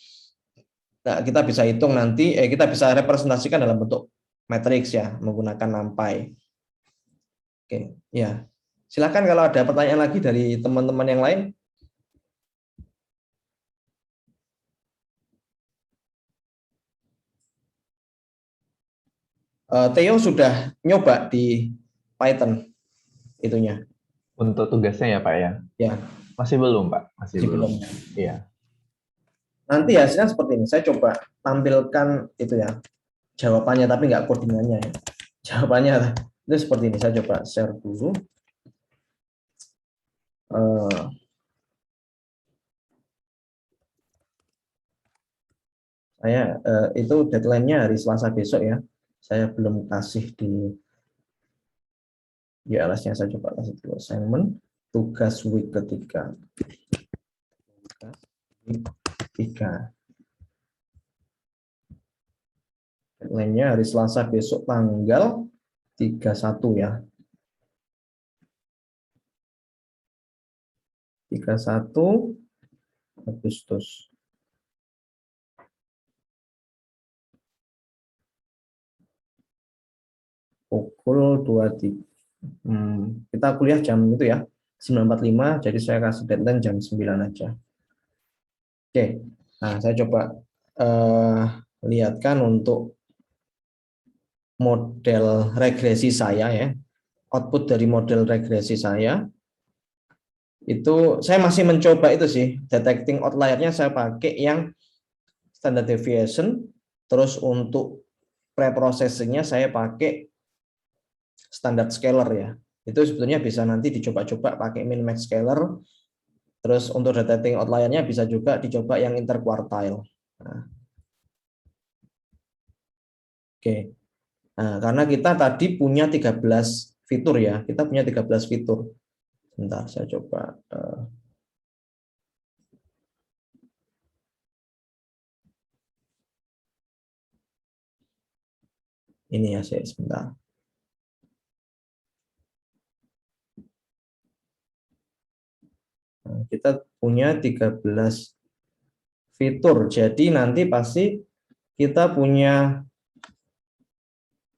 Nah, kita bisa hitung nanti, kita bisa representasikan dalam bentuk matriks ya, menggunakan NumPy. Oke, ya. Silakan kalau ada pertanyaan lagi dari teman-teman yang lain. Theo sudah nyoba di Python itunya. Untuk tugasnya ya Pak ya? Ya. Masih belum Pak, masih belum. Iya. Nanti hasilnya seperti ini. Saya coba tampilkan itu ya jawabannya, tapi nggak codingannya ya. Jawabannya itu seperti ini. Saya coba share dulu. Saya itu deadline-nya hari Selasa besok ya. Saya belum kasih di ULS-nya. Saya coba kasih dulu assignment tugas week ketiga. Tugas week 3. Deadline-nya hari Selasa besok tanggal 31 ya. 31 Agustus. Pukul 23. Kita kuliah jam itu ya, 9.45, jadi saya kasih deadline jam 9 aja. Oke, nah saya coba lihatkan untuk model regresi saya ya, output dari model regresi saya. Itu saya masih mencoba itu sih, detecting outlier-nya saya pakai yang standard deviation Terus untuk preprocessingnya saya pakai standard scaler ya. Itu sebetulnya bisa nanti dicoba-coba pakai min max scaler. Terus untuk detecting outlier-nya bisa juga dicoba yang interquartile. Nah, oke. Nah, karena kita tadi punya 13 fitur ya. Kita punya 13 fitur. Bentar, saya coba. Ini ya, saya sebentar. Nah, kita punya 13 fitur. Jadi nanti pasti kita punya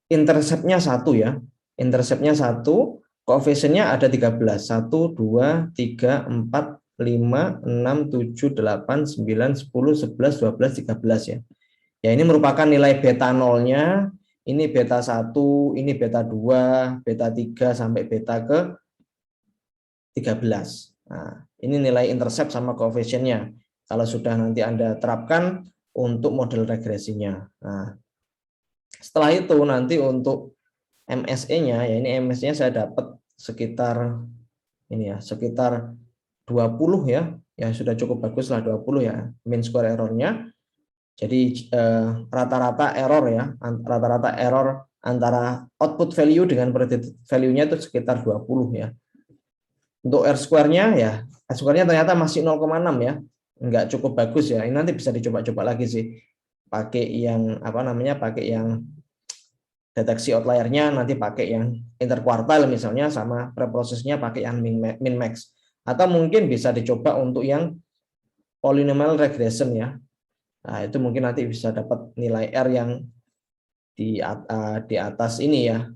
interceptnya 1 ya. Interceptnya 1, koefisiennya ada 13. 1, 2, 3, 4, 5, 6, 7, 8, 9, 10, 11, 12, 13 ya. Ya ini merupakan nilai beta nolnya, ini beta 1, ini beta 2, beta 3 sampai beta ke 13. Nah, ini nilai intercept sama koefisiennya. Kalau sudah nanti Anda terapkan untuk model regresinya. Nah, setelah itu nanti untuk MSE-nya, ya ini MSE-nya saya dapat sekitar ini ya, sekitar 20 ya. Ya sudah cukup bagus lah 20 ya mean square error-nya. Jadi rata-rata error ya, rata-rata error antara output value dengan predicted value-nya itu sekitar 20 ya. Untuk R square-nya ya, R square-nya ternyata masih 0,6 ya. Enggak cukup bagus ya. Ini nanti bisa dicoba-coba lagi sih. Pakai yang apa namanya? Pakai yang deteksi outlier-nya, nanti pakai yang interquartile misalnya, sama preprocessnya pakai yang min max. Atau mungkin bisa dicoba untuk yang polynomial regression ya. Nah, itu mungkin nanti bisa dapat nilai R yang di atas ini ya.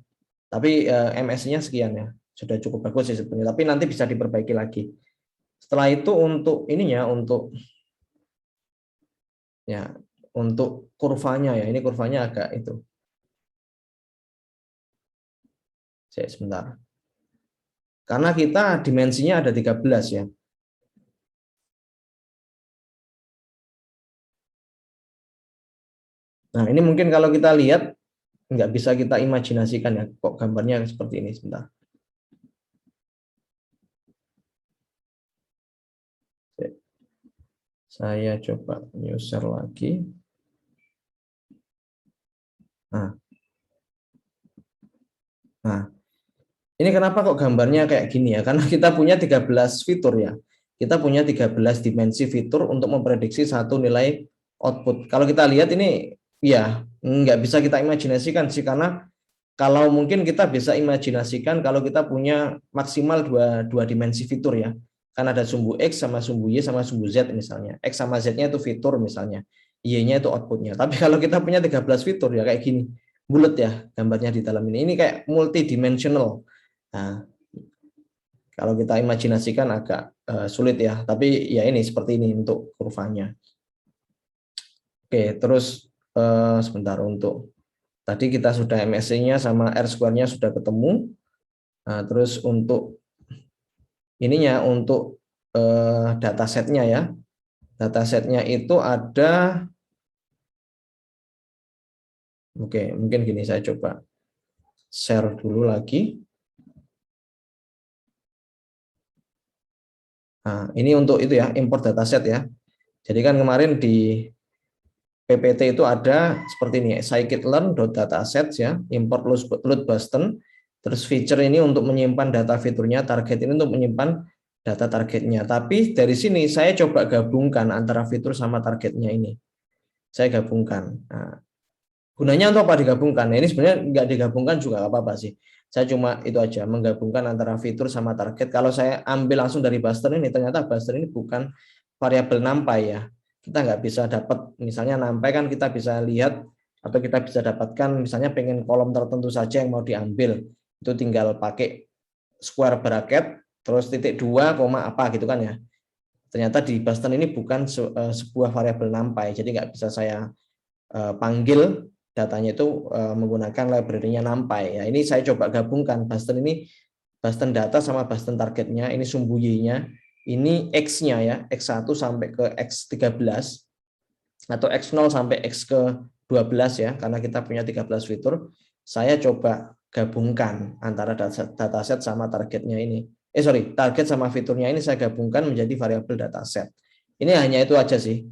Tapi MS-nya sekian ya. Sudah cukup bagus sih sebenarnya. Tapi nanti bisa diperbaiki lagi. Setelah itu untuk ininya, untuk ya, untuk kurvanya ya. Ini kurvanya agak itu. Sebentar. Karena kita dimensinya ada 13 ya. Nah, ini mungkin kalau kita lihat nggak bisa kita imajinasikan ya, kok gambarnya seperti ini. Sebentar. Saya coba new share lagi. Nah, ini kenapa kok gambarnya kayak gini ya? Karena kita punya 13 fitur ya. Kita punya 13 dimensi fitur untuk memprediksi satu nilai output. Kalau kita lihat ini ya nggak bisa kita imajinasikan sih, karena kalau mungkin kita bisa imajinasikan kalau kita punya maksimal dua dimensi fitur ya. Kan ada sumbu X sama sumbu Y sama sumbu Z misalnya. X sama Z-nya itu fitur misalnya. Y-nya itu outputnya. Tapi kalau kita punya 13 fitur ya kayak gini. Bulat ya gambarnya di dalam ini. Ini kayak multidimensional. Nah, kalau kita imajinasikan agak sulit ya. Tapi ya ini seperti ini untuk kurvanya. Oke, terus sebentar, untuk tadi kita sudah MSE-nya sama R square-nya sudah ketemu. Nah, terus untuk ininya, untuk datasetnya ya. Datasetnya itu ada, oke, mungkin gini, saya coba share dulu lagi. Nah, ini untuk itu ya, import dataset ya. Jadi kan kemarin di PPT itu ada seperti ini, scikit-learn.datasets ya, import load Boston. Terus feature ini untuk menyimpan data fiturnya, target ini untuk menyimpan data targetnya. Tapi dari sini saya coba gabungkan antara fitur sama targetnya ini. Saya gabungkan. Nah, gunanya untuk apa digabungkan? Nah, ini sebenarnya nggak digabungkan juga apa-apa sih. Saya cuma itu aja, menggabungkan antara fitur sama target. Kalau saya ambil langsung dari Buster ini, ternyata Buster ini bukan variabel NumPy ya. Kita nggak bisa dapat, misalnya NumPy kan kita bisa lihat atau kita bisa dapatkan, misalnya pengen kolom tertentu saja yang mau diambil, itu tinggal pakai square bracket terus titik 2, apa gitu kan ya. Ternyata di Boston ini bukan sebuah variabel NumPy, jadi nggak bisa saya panggil datanya itu menggunakan library-nya NumPy. Ya, ini saya coba gabungkan Boston ini, Boston data sama Boston targetnya, ini sumbu Y-nya, ini X-nya ya, X1 sampai ke X13 atau X0 sampai X ke 12 ya, karena kita punya 13 fitur. Saya coba gabungkan antara dataset sama targetnya ini. Target sama fiturnya ini saya gabungkan menjadi variabel dataset. Ini hanya itu aja sih.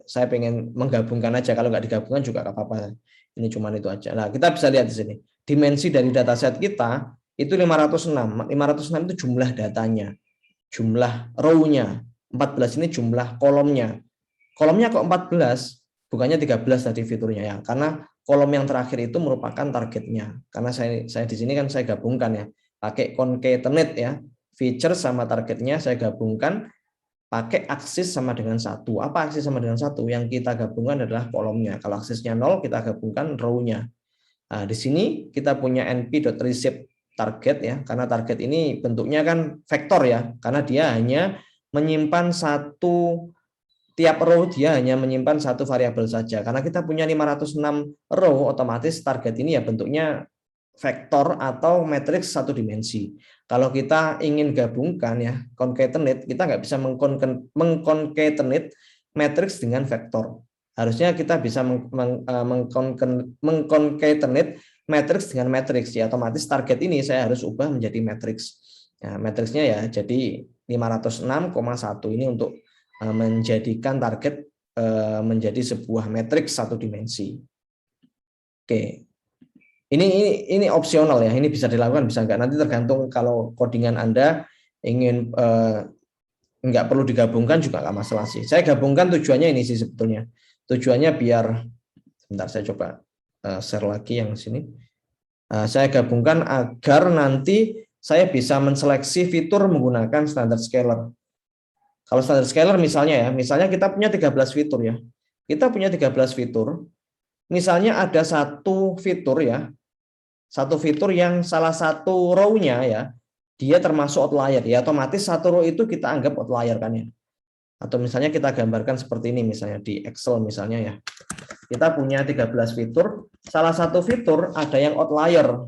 Saya pengen menggabungkan aja, kalau nggak digabungkan juga nggak apa-apa. Ini cuma itu aja. Nah, kita bisa lihat di sini. Dimensi dari dataset kita itu 506. 506 itu jumlah datanya. Jumlah row-nya. 14 ini jumlah kolomnya. Kolomnya kok 14? Bukannya 13 tadi fiturnya ya. Karena kolom yang terakhir itu merupakan targetnya. Karena saya di sini kan saya gabungkan ya. Pakai concatenate ya. Feature sama targetnya saya gabungkan pakai aksis sama dengan 1. Apa aksis sama dengan 1? Yang kita gabungkan adalah kolomnya. Kalau aksisnya 0, kita gabungkan row-nya. Nah, di sini kita punya np.receive target ya, karena target ini bentuknya kan vektor ya, karena dia hanya menyimpan tiap row dia hanya menyimpan satu variabel saja. Karena kita punya 506 row, otomatis target ini ya bentuknya vektor atau matriks satu dimensi. Kalau kita ingin gabungkan ya concatenate, kita nggak bisa mengconcatenate matriks dengan vektor. Harusnya kita bisa mengconcatenate matriks dengan matriks ya, otomatis target ini saya harus ubah menjadi matriks. Nah, matriksnya ya jadi 506,1 ini untuk menjadikan target menjadi sebuah matriks satu dimensi. Oke. Ini opsional ya, ini bisa dilakukan, bisa enggak, nanti tergantung. Kalau codingan Anda ingin enggak perlu digabungkan juga enggak masalah sih. Saya gabungkan tujuannya ini sih sebetulnya. Tujuannya biar, sebentar saya coba share lagi yang sini. Saya gabungkan agar nanti saya bisa menseleksi fitur menggunakan standard scalar. Kalau standard scalar misalnya ya, misalnya kita punya 13 fitur ya. Kita punya 13 fitur. Misalnya ada satu fitur ya, satu fitur yang salah satu row-nya ya, dia termasuk outlier ya, otomatis satu row itu kita anggap outlier kan ya. Atau misalnya kita gambarkan seperti ini misalnya di Excel misalnya ya. Kita punya 13 fitur, salah satu fitur ada yang outlier.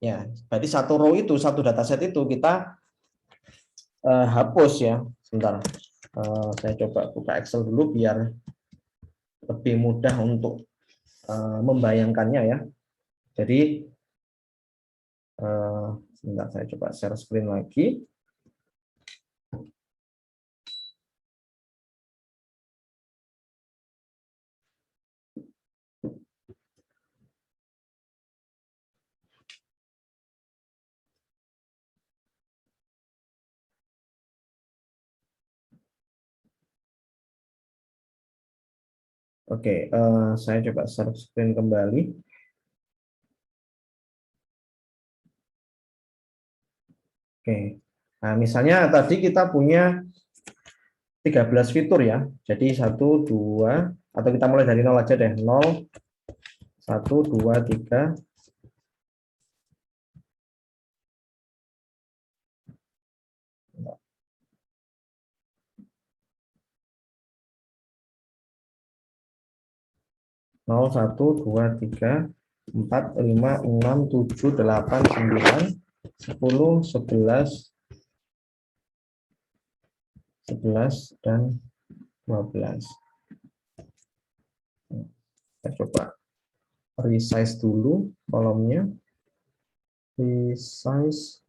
Ya, berarti satu row itu, satu dataset itu kita hapus ya. Sebentar. Saya coba buka Excel dulu biar lebih mudah untuk membayangkannya ya. Jadi sebentar, saya coba share screen lagi. Oke, saya coba share screen kembali. Oke, nah misalnya tadi kita punya 13 fitur ya. Jadi 1, 2, atau kita mulai dari 0 aja deh. 0, 1, 2, 3. Nol, 1, 2, 3, 4, 5, 6, 7, 8, 9, 10, 11, 11, dan 12. Kita coba resize dulu kolomnya. Resize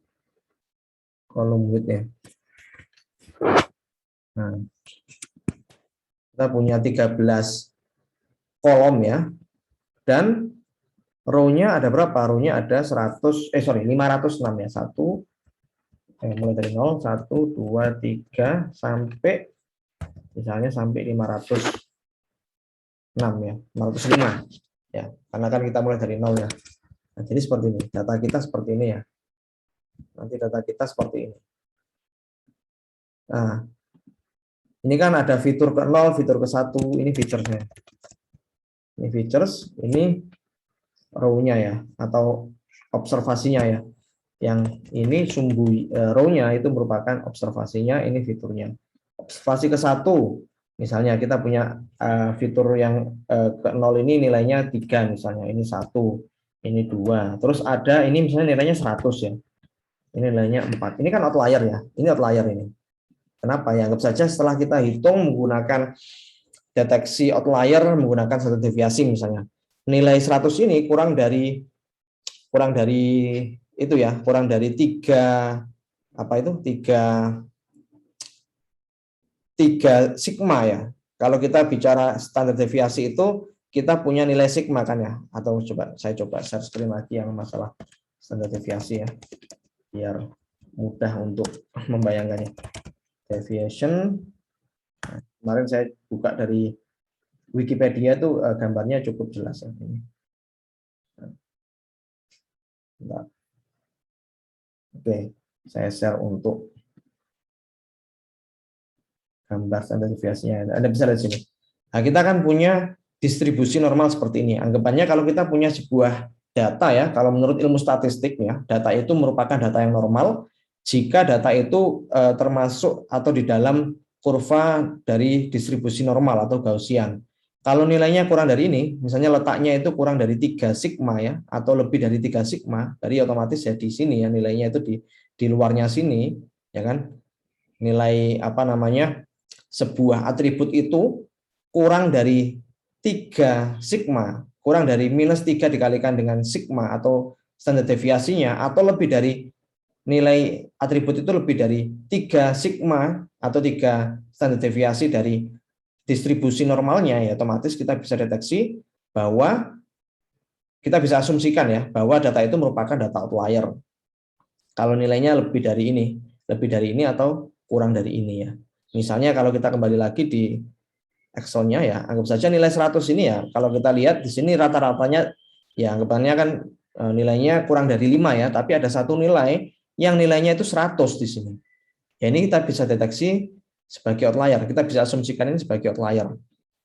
kolom width ya. Nah, kita punya 13 kolom ya. Dan row-nya ada berapa? Row-nya ada 506 ya. Mulai dari 0, 1, 2, 3, sampai misalnya sampai 506 ya, 505 ya, karena kan kita mulai dari 0 ya. Nah, jadi seperti ini, data kita seperti ini ya. Nanti data kita seperti ini. Nah, ini kan ada fitur ke 0, fitur ke 1, ini featuresnya. Ini features, ini row-nya ya, atau observasinya ya. Yang ini sumbu row-nya itu merupakan observasinya, ini fiturnya. Observasi ke 1, misalnya kita punya fitur yang ke 0 ini nilainya 3 misalnya, ini 1, ini 2. Terus ada ini misalnya nilainya 100 ya. Ini nilainya 4. Ini kan outlier ya. Ini outlier ini. Kenapa? Ya, anggap saja setelah kita hitung menggunakan deteksi outlier menggunakan standar deviasi misalnya. Nilai 100 ini kurang dari itu ya, kurang dari 3 sigma ya. Kalau kita bicara standar deviasi itu kita punya nilai sigma kan ya. Atau saya coba share screen lagi yang masalah standar deviasi ya, biar mudah untuk membayangkannya. Deviation. Nah, kemarin saya buka dari Wikipedia tuh gambarnya cukup jelas ya. Nah, oke, saya share untuk gambar standar deviasinya. Anda bisa lihat sini. Nah, kita kan punya distribusi normal seperti ini. Anggapannya kalau kita punya sebuah data ya, kalau menurut ilmu statistik ya, data itu merupakan data yang normal jika data itu termasuk atau di dalam kurva dari distribusi normal atau Gaussian. Kalau nilainya kurang dari ini, misalnya letaknya itu kurang dari 3 sigma ya, atau lebih dari 3 sigma, dari otomatis ya di sini ya nilainya itu di luarnya sini, ya kan? Nilai sebuah atribut itu kurang dari 3 sigma, kurang dari -3 dikalikan dengan sigma atau standar deviasinya, atau lebih dari nilai atribut itu lebih dari 3 sigma atau 3 standar deviasi dari distribusi normalnya, ya otomatis kita bisa deteksi bahwa kita bisa asumsikan ya bahwa data itu merupakan data outlier. Kalau nilainya lebih dari ini atau kurang dari ini ya. Misalnya kalau kita kembali lagi di Excel-nya ya, anggap saja nilai 100 ini ya, kalau kita lihat di sini rata-ratanya ya anggapannya kan nilainya kurang dari 5 ya, tapi ada satu nilai yang nilainya itu 100 di sini. Ya ini kita bisa deteksi sebagai outlier, kita bisa asumsikan ini sebagai outlier.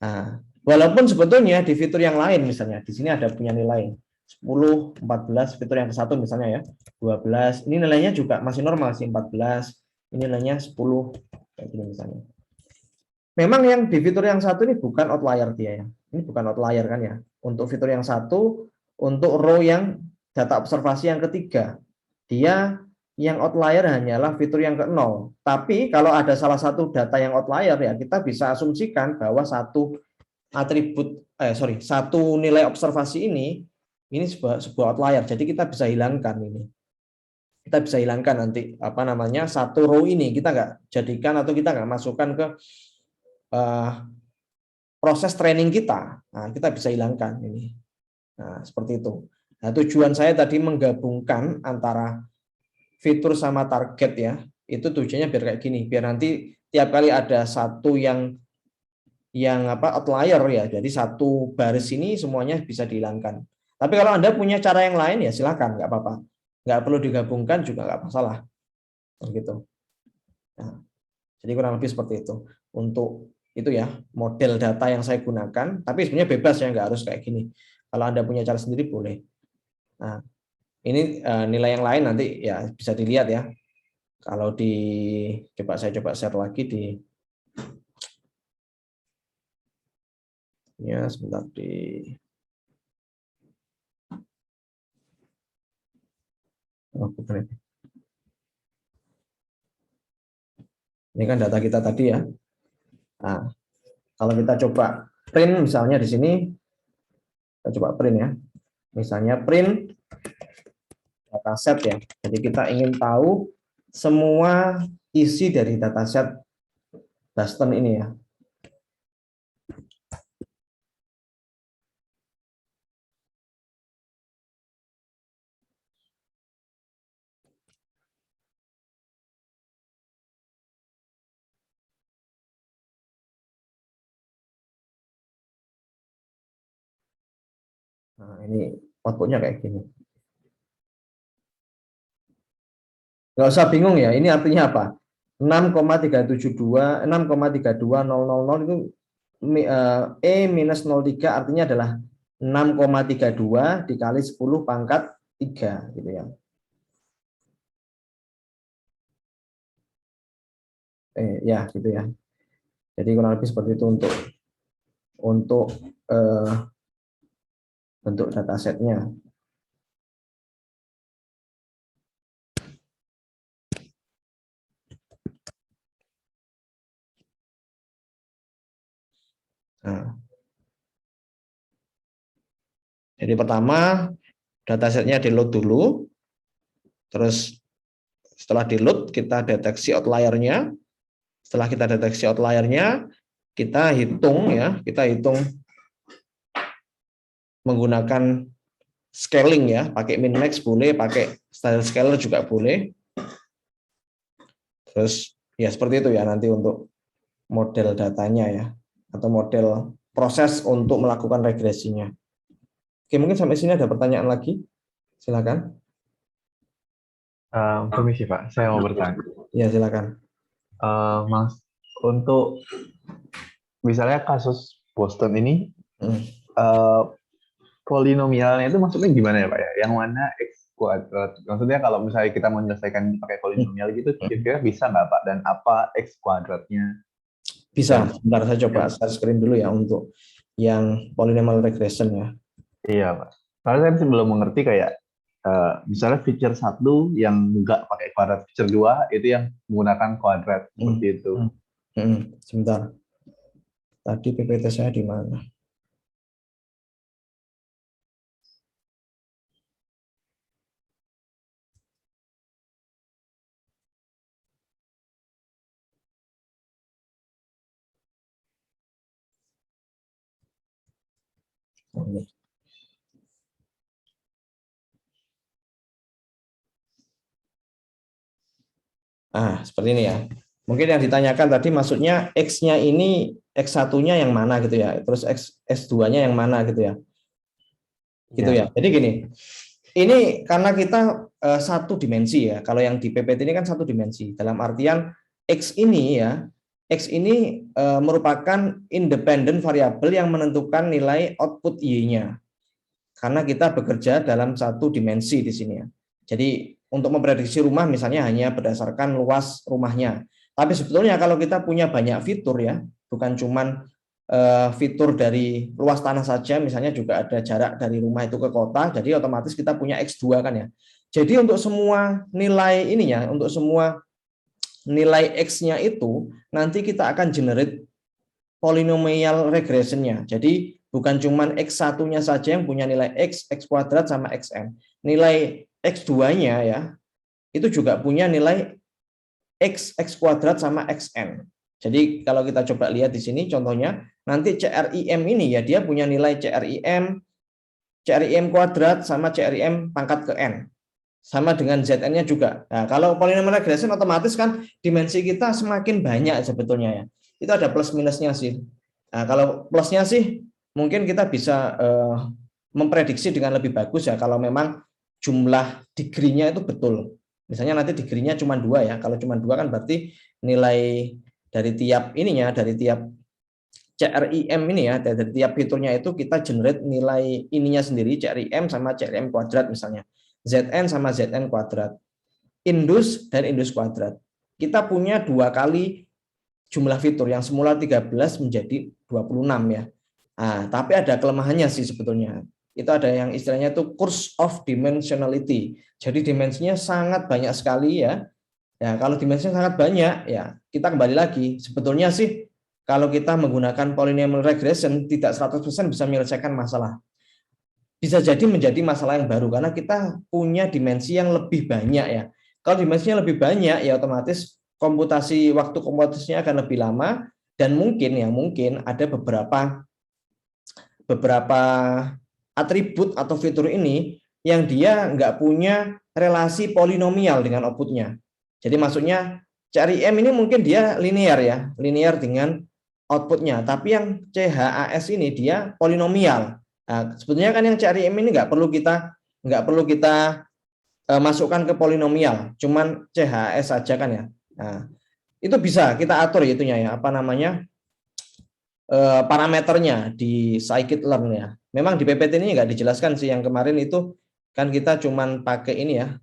Nah, walaupun sebetulnya di fitur yang lain misalnya, di sini ada punya nilai 10, 14, fitur yang ke-1 misalnya ya, 12, ini nilainya juga masih normal sih, 14, ini nilainya 10, kayak gini misalnya. Memang yang di fitur yang satu ini bukan outlier dia ya, ini bukan outlier kan ya, untuk fitur yang satu, untuk row yang data observasi yang ketiga, dia yang outlier hanyalah fitur yang ke-0. Tapi kalau ada salah satu data yang outlier ya kita bisa asumsikan bahwa satu nilai observasi ini sebuah outlier. Jadi kita bisa hilangkan ini. Kita bisa hilangkan nanti satu row ini kita nggak jadikan atau kita nggak masukkan ke proses training kita. Nah, kita bisa hilangkan ini. Nah, seperti itu. Nah, tujuan saya tadi menggabungkan antara fitur sama target ya, itu tujuannya biar kayak gini, biar nanti tiap kali ada satu yang outlier ya, jadi satu baris ini semuanya bisa dihilangkan. Tapi kalau Anda punya cara yang lain ya silakan, nggak apa-apa, nggak perlu digabungkan juga nggak masalah, begitu. Nah, jadi kurang lebih seperti itu untuk itu ya model data yang saya gunakan, tapi sebenarnya bebas ya, nggak harus kayak gini. Kalau Anda punya cara sendiri boleh. Nah, ini nilai yang lain nanti ya bisa dilihat ya. Kalau saya coba share lagi sebentar ini kan data kita tadi ya. Nah, kalau kita coba print misalnya di sini, kita coba print ya. Misalnya print dataset ya. Jadi kita ingin tahu semua isi dari dataset Boston ini ya. Nah, ini outputnya kayak gini. Nggak usah bingung ya, ini artinya apa? 6,372, 6,32000 itu E-03 artinya adalah 6,32 dikali 10 pangkat 3 gitu ya. Ya gitu ya. Jadi kurang lebih seperti itu untuk bentuk datasetnya. Nah, jadi pertama datasetnya di-load dulu, terus setelah di-load kita deteksi outliernya. Setelah kita deteksi outliernya, kita hitung menggunakan scaling ya, pakai min max boleh, pakai standard scaler juga boleh. Terus ya seperti itu ya nanti untuk model datanya ya, atau model proses untuk melakukan regresinya. Oke, mungkin sampai sini ada pertanyaan lagi, silakan. Permisi Pak, saya mau bertanya. Ya silakan. Mas, untuk misalnya kasus Boston ini, polinomialnya itu maksudnya gimana ya Pak ya? Yang mana X kuadrat? Maksudnya kalau misalnya kita menyelesaikan pakai polinomial gitu, kira-kira bisa nggak Pak? Dan apa X kuadratnya? Bisa, sebentar saya coba share screen dulu ya untuk yang polynomial regression ya. Iya Pak. Karena saya masih belum mengerti kayak, misalnya feature 1 yang nggak pakai kuadrat, feature 2 itu yang menggunakan kuadrat, seperti itu. Sebentar. Tadi PPT saya di mana? Seperti ini ya. Mungkin yang ditanyakan tadi maksudnya X-nya ini, X1-nya yang mana gitu ya. Terus S2-nya yang mana gitu ya. Gitu ya. Jadi gini, ini karena kita satu dimensi ya. Kalau yang di PPT ini kan satu dimensi. Dalam artian X ini ya, X ini merupakan independent variabel yang menentukan nilai output Y-nya. Karena kita bekerja dalam satu dimensi di sini ya. Jadi untuk memprediksi rumah misalnya hanya berdasarkan luas rumahnya. Tapi sebetulnya kalau kita punya banyak fitur ya, bukan cuman fitur dari luas tanah saja, misalnya juga ada jarak dari rumah itu ke kota, jadi otomatis kita punya X2 kan ya. Jadi untuk semua nilai ininya, untuk semua nilai X-nya itu, nanti kita akan generate polynomial regression-nya. Jadi bukan cuma X1-nya saja yang punya nilai X, X kuadrat sama XN. Nilai X2-nya ya, itu juga punya nilai X, X kuadrat sama XN. Jadi kalau kita coba lihat di sini contohnya, nanti CRIM ini ya dia punya nilai CRIM kuadrat sama CRIM pangkat ke N. Sama dengan ZN-nya juga. Nah, kalau polynomial regression otomatis kan dimensi kita semakin banyak sebetulnya ya. Itu ada plus minusnya sih. Nah, kalau plusnya sih mungkin kita bisa memprediksi dengan lebih bagus ya kalau memang jumlah degree-nya itu betul. Misalnya nanti degree-nya cuma 2 ya. Kalau cuma 2 kan berarti nilai dari tiap ininya, dari tiap CRIM ini ya, dari tiap fiturnya itu kita generate nilai ininya sendiri, CRIM sama CRIM kuadrat misalnya. ZN sama ZN kuadrat. Indus dan indus kuadrat. Kita punya 2 kali jumlah fitur yang semula 13 menjadi 26 ya. Tapi ada kelemahannya sih sebetulnya. Itu ada yang istilahnya itu curse of dimensionality. Jadi dimensinya sangat banyak sekali ya. Ya, kalau dimensinya sangat banyak ya, kita kembali lagi. Sebetulnya sih kalau kita menggunakan polynomial regression tidak 100% bisa menyelesaikan masalah. Bisa jadi menjadi masalah yang baru karena kita punya dimensi yang lebih banyak ya. Kalau dimensinya lebih banyak ya otomatis waktu komputasinya akan lebih lama dan mungkin ada beberapa atribut atau fitur ini yang dia nggak punya relasi polinomial dengan outputnya. Jadi maksudnya CRIM ini mungkin dia linear dengan outputnya, tapi yang CHAS ini dia polinomial. Nah, sebetulnya kan yang CRIM ini nggak perlu kita masukkan ke polinomial, cuman CHAS saja kan ya. Nah, itu bisa kita atur itunya ya, parameternya di scikit-learn ya. Memang di PPT ini nggak dijelaskan sih, yang kemarin itu kan kita cuman pakai ini ya,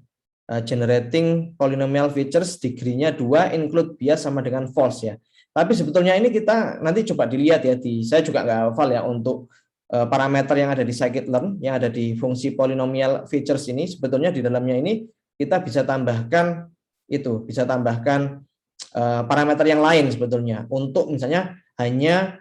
generating polynomial features degree-nya 2 include bias sama dengan false ya. Tapi sebetulnya ini kita nanti coba dilihat ya, saya juga nggak hafal ya untuk parameter yang ada di scikit-learn, yang ada di fungsi polynomial features ini, sebetulnya di dalamnya ini kita bisa tambahkan parameter yang lain sebetulnya untuk misalnya hanya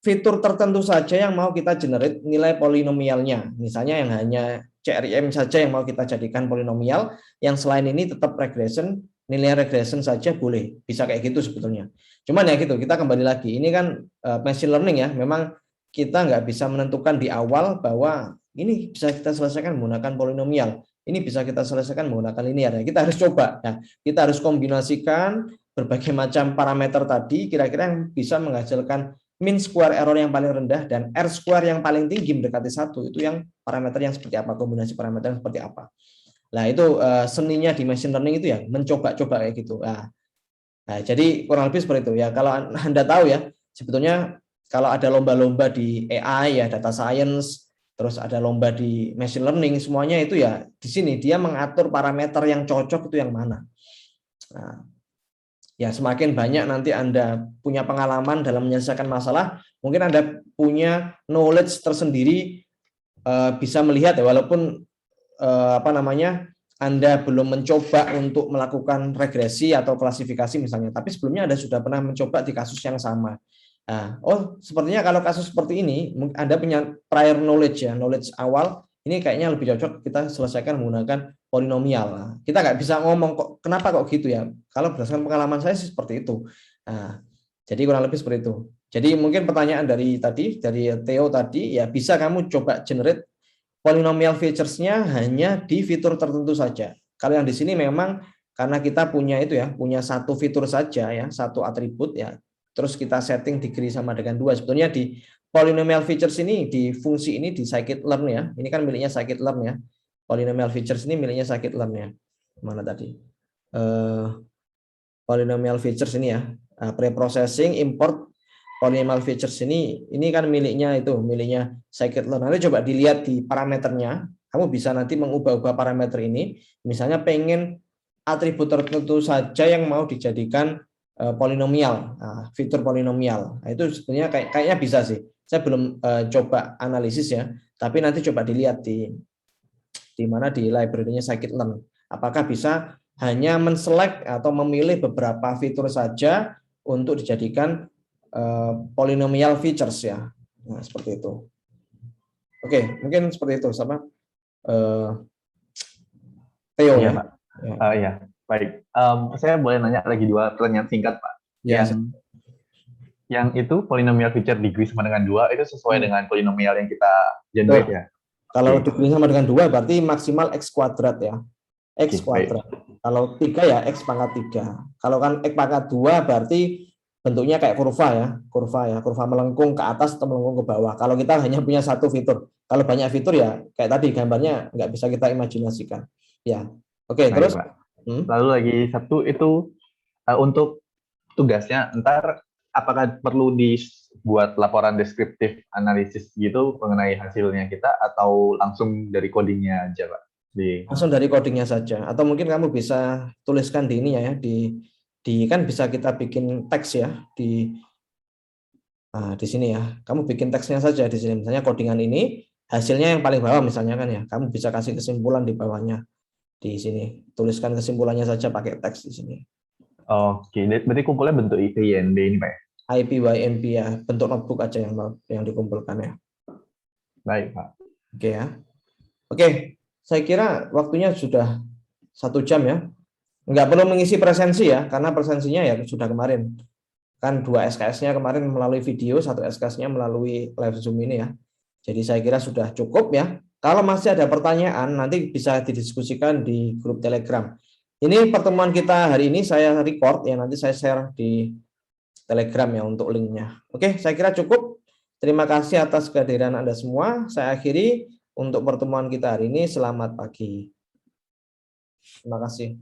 fitur tertentu saja yang mau kita generate nilai polinomialnya. Misalnya yang hanya CRIM saja yang mau kita jadikan polinomial, yang selain ini tetap regression, nilai regression saja boleh. Bisa kayak gitu sebetulnya. Cuman ya gitu, kita kembali lagi. Ini kan machine learning ya, memang kita nggak bisa menentukan di awal bahwa ini bisa kita selesaikan menggunakan polinomial. Ini bisa kita selesaikan menggunakan linear. Ya, kita harus coba. Ya, kita harus kombinasikan berbagai macam parameter tadi, kira-kira yang bisa menghasilkan mean square error yang paling rendah dan R square yang paling tinggi mendekati 1, itu yang parameter yang seperti apa, kombinasi parameter yang seperti apa. Nah, itu seninya di machine learning itu ya, mencoba-coba kayak gitu. Nah, jadi kurang lebih seperti itu ya. Kalau Anda tahu ya, sebetulnya kalau ada lomba-lomba di AI ya, data science, terus ada lomba di machine learning, semuanya itu ya di sini dia mengatur parameter yang cocok itu yang mana. Nah, ya, semakin banyak nanti Anda punya pengalaman dalam menyelesaikan masalah, mungkin Anda punya knowledge tersendiri, bisa melihat ya, walaupun Anda belum mencoba untuk melakukan regresi atau klasifikasi misalnya, tapi sebelumnya Anda sudah pernah mencoba di kasus yang sama. Nah, sepertinya kalau kasus seperti ini, Anda punya prior knowledge ya, knowledge awal, ini kayaknya lebih cocok kita selesaikan menggunakan polinomial. Nah, kita nggak bisa ngomong kok kenapa kok gitu ya. Kalau berdasarkan pengalaman saya sih seperti itu. Nah, jadi kurang lebih seperti itu. Jadi mungkin pertanyaan dari Theo tadi ya, bisa kamu coba generate polinomial features-nya hanya di fitur tertentu saja. Kalau yang di sini memang karena kita punya itu ya, punya satu fitur saja ya, satu atribut ya. Terus kita setting degree sama dengan 2. Sebetulnya di polynomial features ini, di fungsi ini di scikit-learn ya. Ini kan miliknya scikit-learn ya. Polynomial features ini miliknya scikit-learn ya. Mana tadi? Polynomial features ini ya. Preprocessing, import polynomial features ini kan miliknya scikit-learn. Nanti coba dilihat di parameternya. Kamu bisa nanti mengubah-ubah parameter ini. Misalnya pengen atribut tertentu saja yang mau dijadikan polinomial, fitur polinomial. Nah, itu sebenarnya kayaknya bisa sih. Saya belum coba analisis ya, tapi nanti coba dilihat di mana di library-nya scikit-learn. Apakah bisa hanya menselect atau memilih beberapa fitur saja untuk dijadikan polinomial features ya. Nah, seperti itu. Oke, mungkin seperti itu sama Theo ya, ya. Pak. Ya. Baik, saya boleh nanya lagi 2 pertanyaan singkat, Pak. Ya, yang itu polinomial feature degree sama dengan 2 itu sesuai dengan polinomial yang kita generate ya? Kalau degree sama dengan 2 berarti maksimal X kuadrat ya. X kuadrat. Kalau 3 ya X pangkat 3. Kalau kan X pangkat 2 berarti bentuknya kayak kurva melengkung ke atas atau melengkung ke bawah. Kalau kita hanya punya satu fitur. Kalau banyak fitur ya kayak tadi gambarnya nggak bisa kita imajinasikan. Ya. Oke, terus Pak. Lalu lagi satu itu untuk tugasnya ntar apakah perlu dibuat laporan deskriptif analisis gitu mengenai hasilnya kita atau langsung dari codingnya aja, Pak? Langsung dari codingnya saja, atau mungkin kamu bisa tuliskan di ini ya, di kan bisa kita bikin teks ya di sini ya. Kamu bikin teksnya saja di sini, misalnya codingan ini hasilnya yang paling bawah misalnya kan ya. Kamu bisa kasih kesimpulan di bawahnya di sini. Tuliskan kesimpulannya saja pakai teks di sini. Oke, berarti kumpulnya bentuk IPYNB ini, Pak? IPYNB ya, bentuk notebook aja yang dikumpulkan ya. Baik, Pak. Oke ya. Oke, saya kira waktunya sudah 1 jam ya. Nggak perlu mengisi presensi ya, karena presensinya ya sudah kemarin. Kan 2 SKS-nya kemarin melalui video, 1 SKS-nya melalui live Zoom ini ya. Jadi saya kira sudah cukup ya. Kalau masih ada pertanyaan, nanti bisa didiskusikan di grup Telegram. Ini pertemuan kita hari ini saya record ya, nanti saya share di Telegram ya untuk linknya. Oke, saya kira cukup. Terima kasih atas kehadiran Anda semua. Saya akhiri untuk pertemuan kita hari ini. Selamat pagi. Terima kasih.